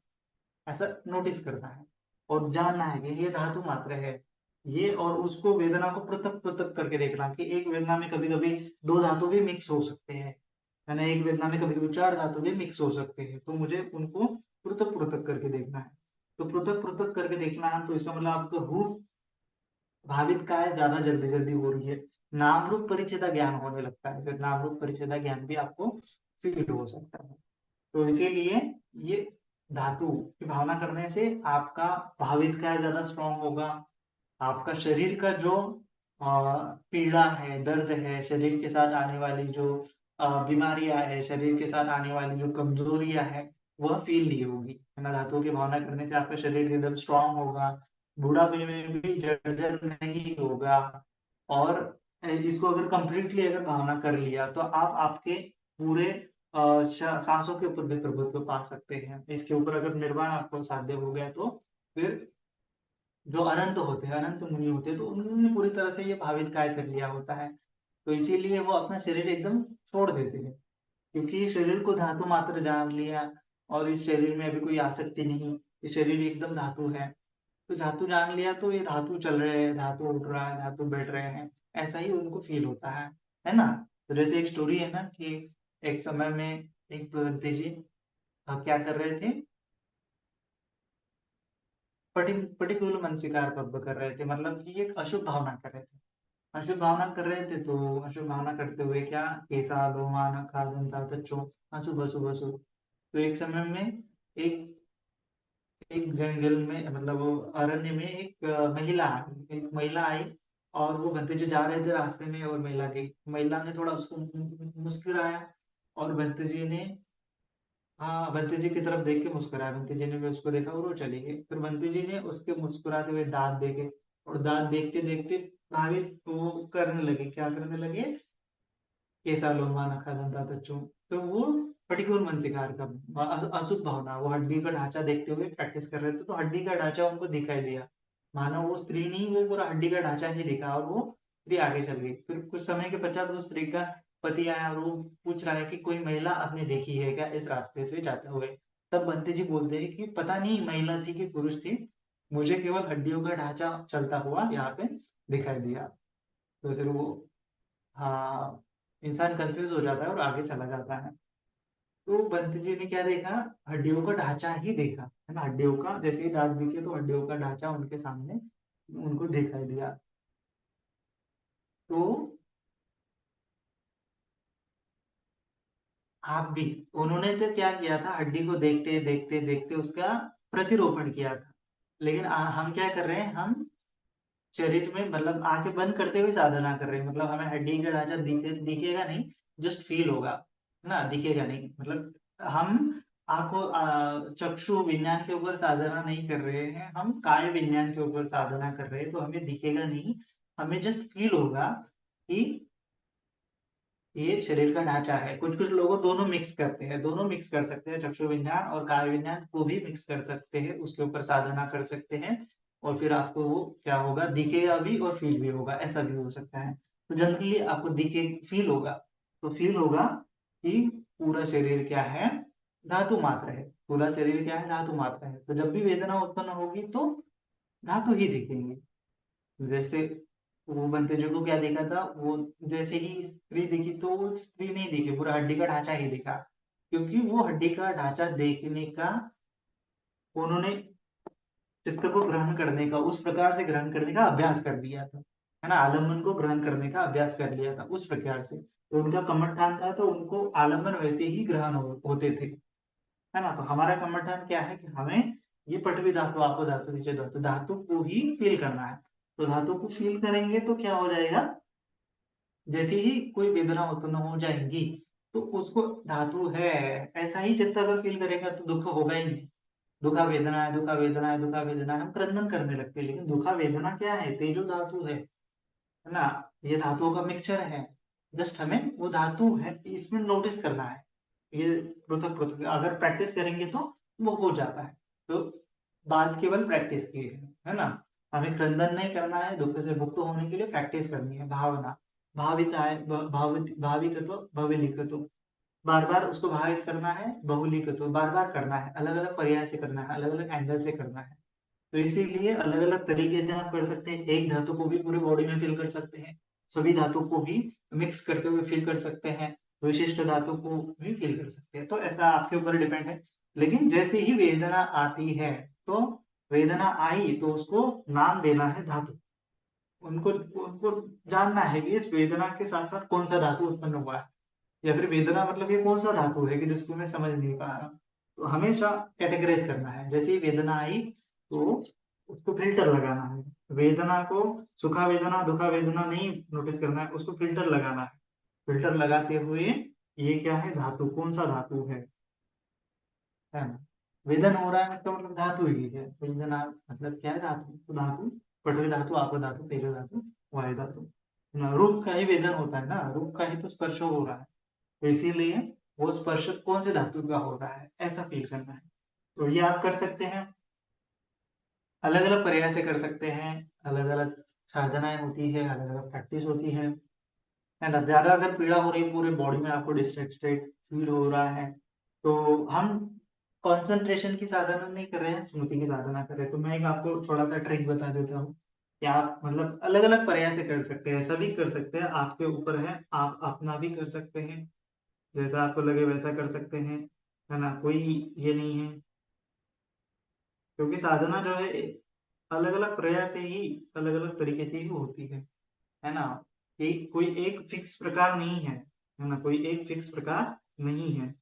ऐसा नोटिस करना है। और जानना है कि ये धातु मात्र है ये, और उसको वेदना को पृथक पृथक करके देखना कि एक वेदना में कभी कभी दो धातु भी मिक्स हो सकते हैं, है ना, एक वेदना में कभी कभी चार धातु भी मिक्स हो सकते हैं, तो मुझे उनको पृथक पृथक करके देखना है। तो पृथक पृथक करके देखना है तो इसका मतलब आपका रूप भावित काय ज्यादा जल्दी जल्दी हो रही है, नाम रूप परिचय का ज्ञान होने लगता है, फिर नाम रूप परिचय का ज्ञान भी आपको फील हो सकता है। तो इसीलिए ये धातु की भावना करने से आपका भावित काय ज्यादा स्ट्रांग होगा, आपका शरीर का जो पीड़ा है, दर्द है, शरीर के साथ आने वाली जो बीमारियां है, शरीर के साथ आने वाली जो कमजोरियां है, वह फील नहीं होगी, है ना। धातुओं की भावना करने से आपका शरीर एकदम स्ट्रांग होगा, बुढ़ापे में भी जर्जर नहीं होगा। और इसको अगर कंप्लीटली अगर भावना कर लिया तो आप आपके पूरे सांसों के ऊपर भी प्रभुत्व पा सकते हैं। इसके ऊपर अगर निर्वाण आपको साध्य हो गया तो फिर जो अनंत होते हैं, अनंत मुनि होते हैं, तो उन्होंने पूरी तरह से ये भावित काय कर लिया होता है। तो इसीलिए वो अपना शरीर एकदम छोड़ देते हैं, क्योंकि शरीर को धातु मात्र जान लिया और इस शरीर में अभी कोई आसक्ति नहीं, ये शरीर एकदम धातु है। तो धातु जान लिया तो ये धातु चल रहे हैं, धातु उठ रहा है, धातु बैठ रहे हैं, ऐसा ही उनको फील होता है ना। तो जैसे एक स्टोरी है ना कि एक समय में एक पंडित जी क्या कर रहे थे, पर्टिकुलर मानसिकार पब कर रहे थे, मतलब कि एक अशुभ भावना कर रहे थे। अशुभ भावना कर रहे थे तो अशुभ भावना करते हुए क्या, केसा लोमान खादंता तच्चो, अशुभ अशुभ अशुभ। तो एक समय में एक एक जंगल में, मतलब वो अरण्य में एक महिला आई और वो भंते जी जा रहे थे रास्ते में, और महिला ने थोड़ा उसको मुस्कुराया, और भंते जी ने, हाँ, बंती जी की तरफ देख के मुस्कुराया, बंती जी ने भी उसको देखा और वो चली गई। फिर बंती जी ने उसके मुस्कुराते हुए दांत देखे, और दांत देखते देखते भावित वो करने लगे, क्या करने लगे, कैसा लोमा नखा दंता तच्चो। तो वो पर्टिकुलर मनसिकार का अशुभ भावना, वो हड्डी का ढांचा देखते हुए प्रैक्टिस कर रहे थे, तो हड्डी का ढांचा उनको दिखाई दिया, मानो वो स्त्री नहीं, वो पूरा हड्डी का ढांचा ही दिखा, और वो स्त्री आगे चल गई। फिर कुछ समय के पश्चात वो स्त्री का पति आया और वो पूछ रहा है कि कोई महिला आपने देखी है क्या इस रास्ते से जाते हुए। तब बंते जी बोलते हैं कि पता नहीं महिला थी कि पुरुष थी, मुझे केवल हड्डियों का ढांचा चलता हुआ यहाँ पे दिखाई दिया। तो फिर वो, हाँ, इंसान कंफ्यूज हो जाता है और आगे चला जाता है। तो बंत जी ने क्या देखा, हड्डियों का ढांचा ही देखा, है ना। हड्डियों का जैसे ही दांत दिखे तो हड्डियों का ढांचा उनके सामने उनको दिखाई दिया। तो आप भी, उन्होंने तो क्या किया था, हड्डी को देखते देखते देखते उसका प्रतिरोपण किया था। लेकिन हम क्या कर रहे हैं, हम शरीर में मतलब आंखें बंद करते हुए साधना कर रहे हैं, मतलब हमें हड्डी का ढांचा दिखेगा नहीं, जस्ट फील होगा, है ना, दिखेगा नहीं, मतलब हम आंखों चक्षु विज्ञान के ऊपर साधना नहीं कर रहे हैं, हम काय विज्ञान के ऊपर साधना कर रहे हैं। तो हमें दिखेगा नहीं, हमें जस्ट फील होगा कि ये शरीर का ढांचा है। कुछ कुछ लोग दोनों मिक्स करते हैं, दोनों मिक्स कर सकते हैं, चक्षु विज्ञान और काय विज्ञान को भी मिक्स कर सकते हैं, उसके ऊपर साधना कर सकते हैं, और फिर आपको वो क्या होगा, दिखेगा भी और फील भी होगा, ऐसा भी हो सकता है। तो जनरली आपको दिखे, फील होगा, तो फील होगा कि पूरा शरीर क्या है, धातु मात्र है, पूरा शरीर क्या है, धातु मात्र है। तो जब भी वेदना उत्पन्न होगी तो धातु ही दिखेंगे। जैसे वो बनते जो को क्या देखा था, वो जैसे ही स्त्री दिखी तो वो स्त्री नहीं दिखी, पूरा हड्डी का ढांचा ही दिखा, क्योंकि वो हड्डी का ढांचा देखने का उन्होंने चित्त को ग्रहण करने का, उस प्रकार से ग्रहण करने का अभ्यास कर लिया था, है ना। आलम्बन को ग्रहण करने का अभ्यास कर लिया था उस प्रकार से, तो उनका कमठान था, तो उनको आलम्बन वैसे ही ग्रहण होते थे, है ना। तो हमारा कमठान क्या है कि हमें ये पटवी धातु, आपको धातु, नीचे धातु, धातु को ही फील करना है। तो धातु को फील करेंगे तो क्या हो जाएगा, जैसे ही कोई वेदना उत्पन्न हो जाएंगी तो उसको धातु है ऐसा ही चित्त अगर फील करेगा तो दुख होगा ही नहीं। दुखा वेदना है, दुखा वेदना है, दुखा वेदना है, हम क्रंदन करने लगते हैं, लेकिन दुखा वेदना क्या है, तेजो धातु है ना। ये धातुओं का मिक्सचर है, जस्ट हमें वो धातु है इसमें नोटिस करना है। ये पृथक पृथक अगर प्रैक्टिस करेंगे तो वो हो जाता है। तो बात केवल प्रैक्टिस की है ना। हमें क्रंदन नहीं करना है, दुख से मुक्त होने के लिए प्रैक्टिस करनी है, भावना, भाविताए भावित भाविकतो भविलिकतो, बार बार उसको भावित करना है, बहुलिकतो बार बार करना है, अलग अलग पर्याय से करना है, अलग अलग एंगल से करना है। तो इसीलिए अलग अलग तरीके से हम कर सकते हैं, एक धातु को भी पूरे बॉडी में फील कर सकते हैं, सभी धातु को भी मिक्स करते हुए फील कर सकते हैं, विशिष्ट धातु को भी फील कर सकते हैं। तो ऐसा आपके ऊपर डिपेंड है। लेकिन जैसे ही वेदना आती है तो वेदना आई तो उसको नाम देना है धातु, उनको उनको जानना है कि इस वेदना के साथ साथ कौन सा धातु उत्पन्न हुआ है, या फिर वेदना मतलब ये कौन सा धातु है कि जिसको मैं समझ नहीं पा रहा। तो हमेशा कैटेगराइज करना है, जैसे ही वेदना आई तो उसको फिल्टर लगाना है, वेदना को सुखा वेदना दुखा वेदना नहीं नोटिस करना है, उसको फिल्टर लगाना है। फिल्टर लगाते हुए ये क्या है, धातु, कौन सा धातु है ना। वेदन हो रहा है मतलब धातु ही है। वेदना मतलब क्या है, धातु। तो धातु, पटवी धातु, आप धातु, तेज धातु, वायु धातु ना। रूप का ही वेदन होता है ना, रूप का ही तो स्पर्श हो रहा है, तो इसीलिए वो स्पर्श कौन से धातु का हो रहा है ऐसा फील करना है। तो ये आप कर सकते हैं, अलग अलग प्रयास से कर सकते हैं, अलग अलग साधनाएं होती है, अलग अलग प्रैक्टिस होती है ना। ज्यादा अगर पीड़ा हो रही है, पूरे बॉडी में आपको डिस्ट्रैक्टेड फील हो रहा है, तो हम कंसंट्रेशन की साधना नहीं कर रहे हैं, स्मृति की साधना कर रहे हैं। तो मैं एक आपको थोड़ा सा ट्रिक बता देता हूँ कि आप मतलब अलग अलग प्रयास से कर सकते हैं, ऐसा भी कर सकते हैं, आपके ऊपर है, आप अपना भी कर सकते हैं, जैसा आपको लगे वैसा कर सकते हैं, है ना, कोई ये नहीं है। क्योंकि साधना जो है अलग अलग प्रयास से ही, अलग अलग तरीके से ही होती है ना। एक कोई एक फिक्स प्रकार नहीं है ना, कोई एक फिक्स प्रकार नहीं है।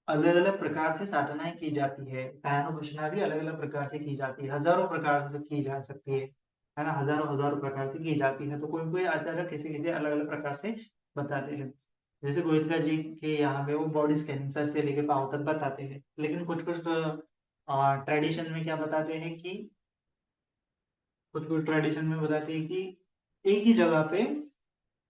अलग अलग प्रकार से साधनाएं की जाती है, काया उपासना भी अलग अलग प्रकार से की जाती है, हजारों प्रकार से की जा सकती है ना, हजारों हजारों प्रकार से की जाती है। तो कोई कोई आचार्य किसी किसी अलग अलग प्रकार से बताते हैं। जैसे गोयनका जी के यहाँ पे वो बॉडी स्कैनिंग सर से लेके पाँव तक बताते हैं, लेकिन कुछ कुछ ट्रेडिशन में क्या बताते हैं कि, कुछ कुछ ट्रेडिशन में बताते हैं कि एक ही जगह पे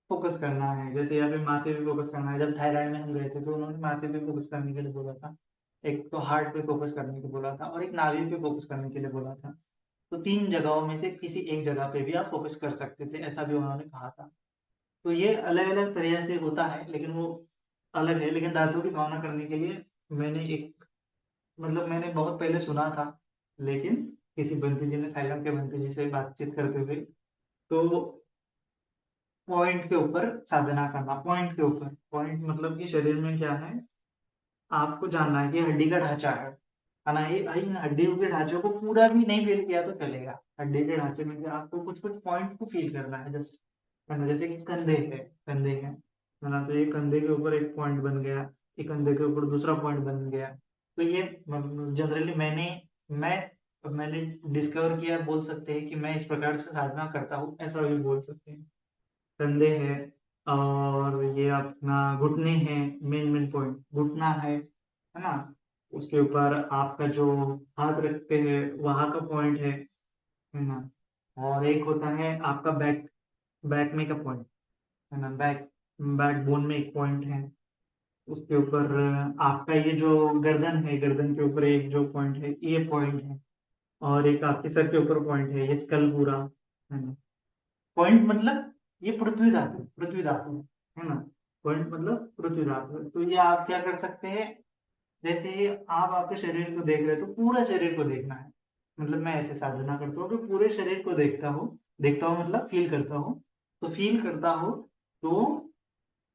फोकस करना है। जैसे यहाँ पे माथे पे फोकस करना है, जब थाईलैंड में हम गए थे तो उन्होंने माथे पे फोकस करने के लिए बोला था, एक तो हार्ट पे फोकस करने के लिए बोला था, और एक नाभि पे फोकस करने के लिए बोला था। तो तीन जगहों में से किसी एक जगह पे भी आप फोकस कर सकते थे, ऐसा भी उन्होंने कहा था। तो ये अलग अलग तरह से होता है, लेकिन वो अलग है। लेकिन धातु की भावना करने के लिए मैंने एक, मतलब मैंने बहुत पहले सुना था, लेकिन किसी बंटी जी ने, थाईलैंड के बंटी जी से बातचीत करते हुए, तो पॉइंट के ऊपर साधना करना, पॉइंट के ऊपर, पॉइंट मतलब कि शरीर में क्या है, आपको जानना है कि हड्डी का ढांचा है ना। ये इन हड्डियों के ढांचे को पूरा भी नहीं फील किया तो चलेगा, हड्डी के ढांचे में क्या आपको कुछ कुछ पॉइंट को फील करना है, जैसे है ना, जैसे कि कंधे है, कंधे है ना, तो ये कंधे के ऊपर एक पॉइंट बन गया, ये कंधे के ऊपर दूसरा पॉइंट बन गया। तो ये जनरली मैंने डिस्कवर किया, बोल सकते हैं कि मैं इस प्रकार से साधना करता हूँ, ऐसा भी बोल सकते हैं। कंधे है, और ये अपना घुटने हैं, मेन मेन पॉइंट घुटना है ना। उसके ऊपर आपका जो हाथ रखते हैं वहां का पॉइंट है ना। और एक होता है आपका बैक, बैक में का पॉइंट, है ना, बैक, बैक बोन में एक पॉइंट है। उसके ऊपर आपका ये जो गर्दन है, गर्दन के ऊपर एक जो पॉइंट है, ये पॉइंट है। और एक आपके सर के ऊपर पॉइंट है, ये स्कल पूरा, है ना। पॉइंट मतलब ये पृथ्वी धातु, पृथ्वी धातु है ना। पॉइंट मतलब पृथ्वी धातु है। तो ये आप क्या कर सकते हैं, जैसे ही आप आपके शरीर को देख रहे हो तो पूरा शरीर को देखना है। मतलब मैं ऐसे साधना करता हूँ कि पूरे शरीर को देखता हूँ मतलब फील करता हूँ। तो फील करता हूँ, तो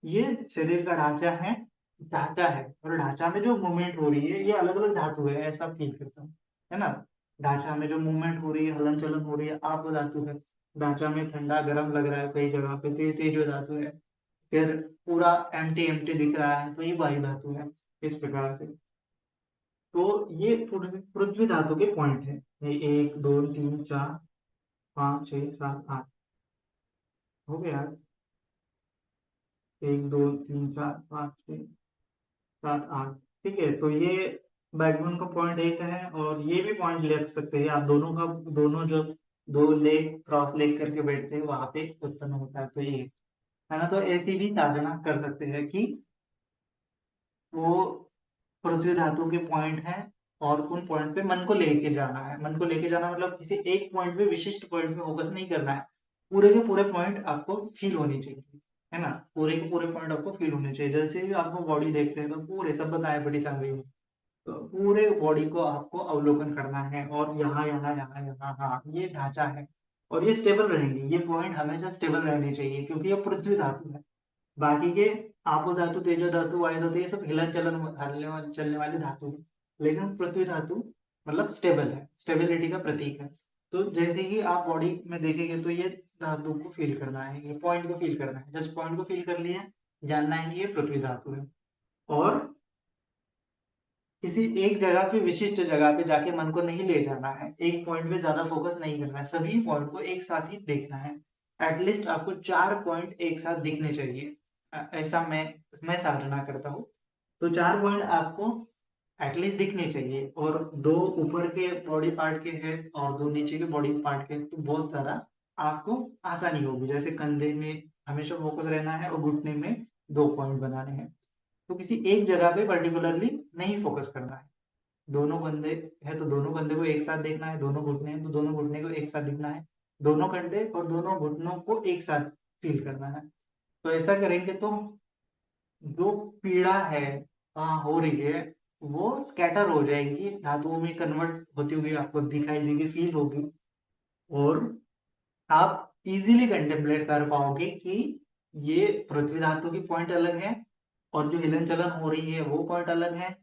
ये शरीर का ढांचा है, ढांचा है, और ढांचा में जो मूवमेंट हो रही है ये अलग अलग धातु है, ऐसा फील करता हूँ, है ना। ढांचा में जो मूवमेंट हो रही है, हलन चलन हो रही है, आप धातु है। ढांचा में ठंडा गर्म लग रहा है कई जगह पे, तो ये तेजो धातु है। फिर पूरा एम्प्टी एम्प्टी दिख रहा है, तो ये वायु धातु है। इस प्रकार से, तो ये पृथ्वी धातु के पॉइंट है। ये 1 2 3 4 5 6 7 8 हो गया। 1 2 3 4 5 6 7 8, ठीक है। तो ये बैकबोन का पॉइंट एक है, और ये भी पॉइंट ले सकते हैं आप दोनों का, दोनों जो दो लेग क्रॉस लेग करके बैठते हैं वहां पे उत्पन्न होता है, तो ये है ना। तो ऐसी भी साधना कर सकते हैं कि वो पृथ्वी धातु के पॉइंट है, और उन पॉइंट पे मन को लेके जाना है। मन को लेके जाना मतलब किसी एक पॉइंट पे, विशिष्ट पॉइंट पे फोकस नहीं करना है, पूरे के पूरे पॉइंट आपको फील होनी चाहिए, है ना। पूरे के पूरे पॉइंट आपको फील होने चाहिए। जैसे भी आपको बॉडी देखते हैं तो पूरे सब बताए बड़ी सारी, तो पूरे बॉडी को आपको अवलोकन करना है, और यहाँ यहाँ यहाँ यहाँ, हाँ ये ढांचा है, और ये स्टेबल रहेंगे, ये पॉइंट हमेशा स्टेबल रहने चाहिए, क्योंकि ये पृथ्वी धातु है। बाकी के आपो धातु, तेजो धातु, वायु धातु, ये सब हिलन चलन चलने वाले धातु है। लेकिन पृथ्वी धातु मतलब स्टेबल है, स्टेबिलिटी का प्रतीक है। तो जैसे ही आप बॉडी में देखेंगे तो ये धातु को फील करना है, ये पॉइंट को फील करना है, जस्ट पॉइंट को फील कर लिया, जानना है कि ये पृथ्वी धातु है। और किसी एक जगह पे, विशिष्ट जगह पे जाके मन को नहीं ले जाना है, एक पॉइंट पे ज्यादा फोकस नहीं करना है, सभी पॉइंट को एक साथ ही देखना है। एटलीस्ट आपको 4 पॉइंट एक साथ दिखने चाहिए। ऐसा मैं साधना करता हूँ। तो 4 पॉइंट आपको एटलीस्ट दिखने चाहिए, और 2 ऊपर के बॉडी पार्ट के हैं और 2 नीचे के बॉडी पार्ट के हैं, तो बहुत ज्यादा आपको आसानी होगी। जैसे कंधे में हमेशा फोकस रहना है और घुटने में 2 पॉइंट बनाने हैं। तो किसी एक जगह पे पर्टिकुलरली नहीं फोकस करना है। दोनों कंधे है तो दोनों कंधे को एक साथ देखना है, दोनों घुटने हैं तो दोनों घुटने को एक साथ दिखना है, दोनों कंधे और दोनों घुटनों को एक साथ फील करना है। तो ऐसा करेंगे तो जो पीड़ा है हो रही है, वो स्कैटर हो जाएगी, धातुओं में कन्वर्ट होती हुई आपको दिखाई देगी, फील होगी। और आप इजीली कंटेम्पलेट कर पाओगे कि ये पृथ्वी धातु की पॉइंट अलग है, और जो हिलन चलन हो रही है वो पॉइंट अलग है,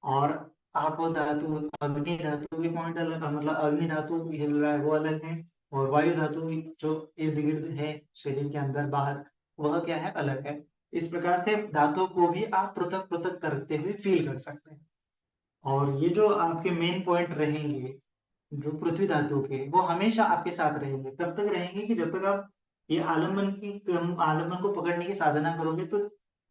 और आप धातु, अग्नि धातु की पॉइंट अलग, मतलब अग्नि धातु हिल रहा है वो अलग है, और वायु धातु जो इर्द गिर्द है शरीर के अंदर बाहर, वह क्या है, अलग है। इस प्रकार से धातु को भी आप पृथक पृथक करते हुए फील कर सकते हैं। और ये जो आपके मेन पॉइंट रहेंगे जो पृथ्वी धातु के, वो हमेशा आपके साथ रहेंगे। कब तक रहेंगे कि जब तक आप ये आलम्बन को पकड़ने की साधना करोगे, तो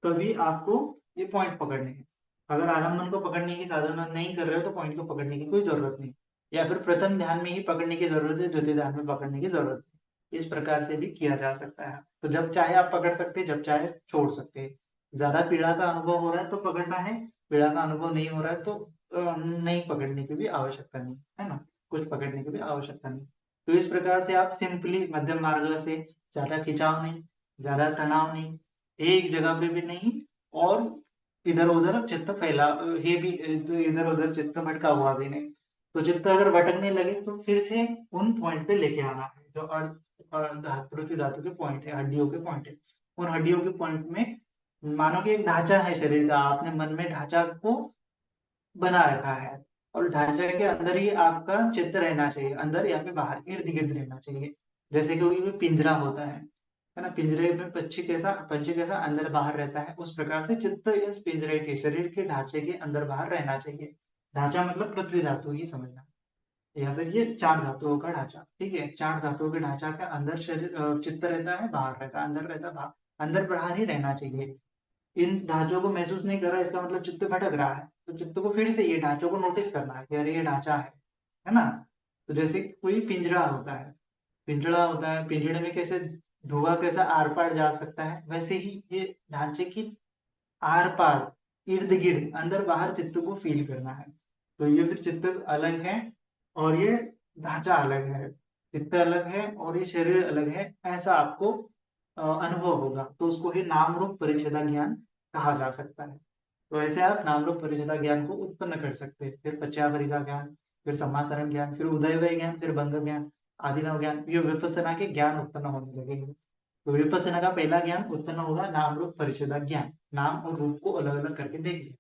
तभी आपको ये पॉइंट पकड़ने हैं। अगर आलम्बन को पकड़ने की साधना नहीं कर रहे हो तो पॉइंट को पकड़ने की कोई जरूरत नहीं, या फिर प्रथम ध्यान में ही पकड़ने की जरूरत है, द्वितीय ध्यान में पकड़ने की जरूरत नहीं। इस प्रकार से भी किया जा सकता है। तो जब चाहे आप पकड़ सकते हैं, जब चाहे छोड़ सकते हैं। ज्यादा पीड़ा का अनुभव हो रहा है तो पकड़ना है, पीड़ा का अनुभव नहीं हो रहा है तो नहीं पकड़ने की भी आवश्यकता नहीं है ना, कुछ पकड़ने की भी आवश्यकता नहीं। तो इस प्रकार से आप सिंपली मध्यम मार्ग से, ज्यादा खिंचाव नहीं, ज्यादा तनाव नहीं, एक जगह पे भी नहीं, और इधर उधर चित्त फैला ये भी, इधर उधर चित्त भटका हुआ भी नहीं। तो चित्त अगर भटकने लगे तो फिर से उन पॉइंट पे लेके आना है जो पृथ्वी धातु के पॉइंट है, हड्डियों के पॉइंट है। उन हड्डियों के पॉइंट में मानो कि एक ढांचा है शरीर का, आपने मन में ढांचा को बना रखा है, और ढांचे के अंदर ही आपका चित्त रहना चाहिए, अंदर या फिर बाहर इर्द गिर्द रहना चाहिए। जैसे कि कोई भी पिंजरा होता है ना, पिंजरे में पंछी कैसा अंदर बाहर रहता है, उस प्रकार से चित्त इस पिंजरे के, शरीर के ढांचे के अंदर बाहर रहना चाहिए। ढांचा मतलब पृथ्वी धातु ही समझना, या फिर ये 4 धातुओं का ढांचा। ठीक है, 4 धातुओं के ढांचा के अंदर शरीर चित्त रहता है, बाहर रहता है, अंदर रहता है, बाहर, अंदर बाहर ही रहना चाहिए। इन ढांचों को महसूस नहीं कर रहा, इसका मतलब चित्त भटक रहा है। तो चित्त को फिर से ये ढांचों को नोटिस करना है कि अरे ये ढांचा है ना। तो जैसे कोई पिंजरा होता है, पिंजड़ा होता है, पिंजड़े में कैसे धुआं कैसा आर पार जा सकता है, वैसे ही ये ढांचे की आर पार, इर्द गिर्द, अंदर बाहर चित्त को फील करना है। तो ये फिर चित्त अलग है और ये ढांचा अलग है, चित्त अलग है और ये शरीर अलग है, ऐसा आपको अनुभव होगा। तो उसको ही नाम रूप परिच्छेदा ज्ञान कहा जा सकता है। तो ऐसे आप नाम रूप परिच्छेदा ज्ञान को उत्पन्न कर सकते हैं। फिर पश्चापरि का ज्ञान, फिर सम्मासरण ज्ञान, फिर उदयवय ज्ञान, फिर भंग ज्ञान, आदिनव ज्ञान, ये विपස්සना के ज्ञान उत्पन्न होने लगेंगे। तो विपස්සना का पहला ज्ञान उत्पन्न होगा नाम रूप परिच्छेदा ज्ञान। नाम और रूप को अलग अलग करके देख लिया,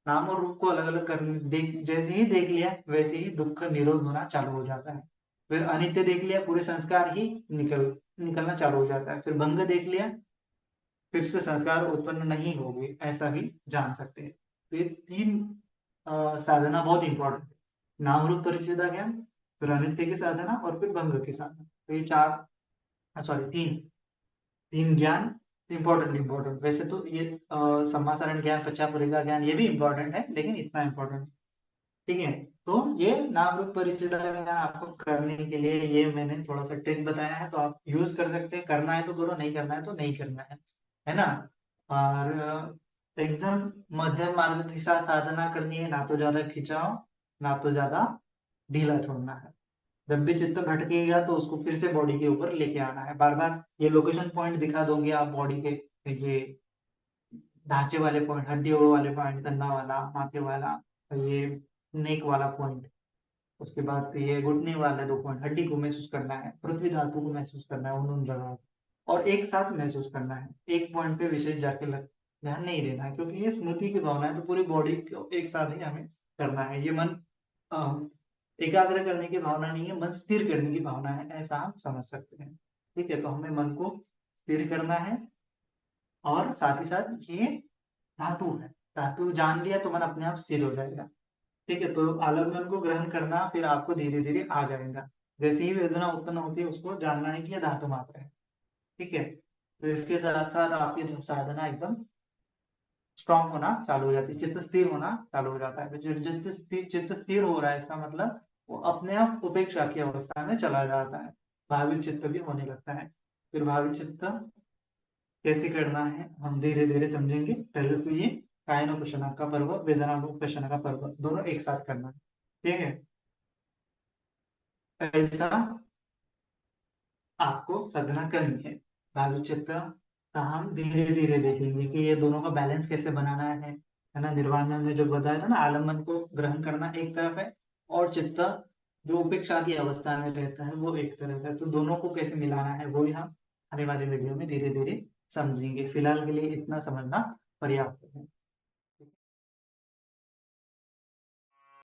नाम और रूप को अलग अलग कर देख, जैसे ही देख लिया वैसे ही दुख निरोध होना चालू हो जाता है। फिर अनित्य देख लिया, पूरे संस्कार ही निकलना चालू हो जाता है। फिर भंग देख लिया, फिर से संस्कार उत्पन्न नहीं होंगे, ऐसा भी जान सकते हैं। तो ये 3 साधना बहुत इंपॉर्टेंट है, नाम रूप परिच्छेदा ज्ञान, फिर अनित्य की साधना, और फिर भंग की साधना। तो ये 4, सॉरी 3, 3 ज्ञान इंपॉर्टेंट। वैसे तो ये सम्मासरण ज्ञान, पच्चापुरी का ज्ञान, ये भी इंपॉर्टेंट है, लेकिन इतना इंपॉर्टेंट, ठीक है। तो ये नाम रूप परिचित आपको करने के लिए ये मैंने थोड़ा सा ट्रिक बताया है, तो आप यूज कर सकते हैं। करना है तो करो, नहीं करना है तो नहीं करना है ना। और एकदम मध्यम मार्ग के साथ साधना करनी है, ना तो ज्यादा खिंचाओ, ना तो ज्यादा ढीला छोड़ना है। जब भी चित्त भटकेगा तो उसको फिर से बॉडी के ऊपर लेके आना है, बार बार ये लोकेशन पॉइंट दिखा दोगे आप बॉडी के, ये ढांचे वाले पॉइंट, हड्डियों वाले पॉइंट, कंधा वाला, माथे वाला, ये नेक वाला पॉइंट, उसके बाद ये घुटने वाले 2 पॉइंट, हड्डी को महसूस करना है, पृथ्वी धातु को महसूस करना है, उन जगह और एक साथ महसूस करना है। एक पॉइंट पे विशेष जाके ध्यान नहीं देना है, क्योंकि ये स्मृति की भावना है, तो पूरी बॉडी को एक साथ ही हमें करना है। ये मन एकाग्र करने की भावना नहीं है, मन स्थिर करने की भावना है, ऐसा हम समझ सकते हैं। ठीक है, तो हमें मन को स्थिर करना है, और साथ ही साथ ये धातु है, धातु जान लिया तो मन अपने आप स्थिर हो जाएगा। ठीक है, तो आलम्बन को ग्रहण करना फिर आपको धीरे धीरे आ जाएगा। जैसे ही वेदना उत्पन्न होती है उसको जानना है कि यह धातु मात्रा है। ठीक है, तो इसके साथ साथ आपकी साधना एकदम स्ट्रांग होना चालू हो जाती है, चित्त स्थिर होना चालू हो जाता है। तो चित्त स्थिर हो रहा है इसका मतलब वो अपने आप उपेक्षा की अवस्था में चला जाता है, भावित चित्त भी होने लगता है। फिर भावित चित्त कैसे करना है हम धीरे धीरे समझेंगे। पहले तो ये कायनोपासना का पर्व, वेदनानुपासना का पर्व दोनों एक साथ करना है। ठीक है, ऐसा आपको साधना करनी है। भावित चित्त का हम धीरे धीरे देखेंगे कि ये दोनों का बैलेंस कैसे बनाना है ना। निर्वाण में हमने जो बताया था ना, आलम्बन को ग्रहण करना एक तरफ है और चित्त जो उपेक्षा की अवस्था में रहता है वो एक तरफ है। तो दोनों को कैसे मिलाना है वो ही हम आने वाले वीडियो में धीरे धीरे समझेंगे। फिलहाल के लिए इतना समझना पर्याप्त है।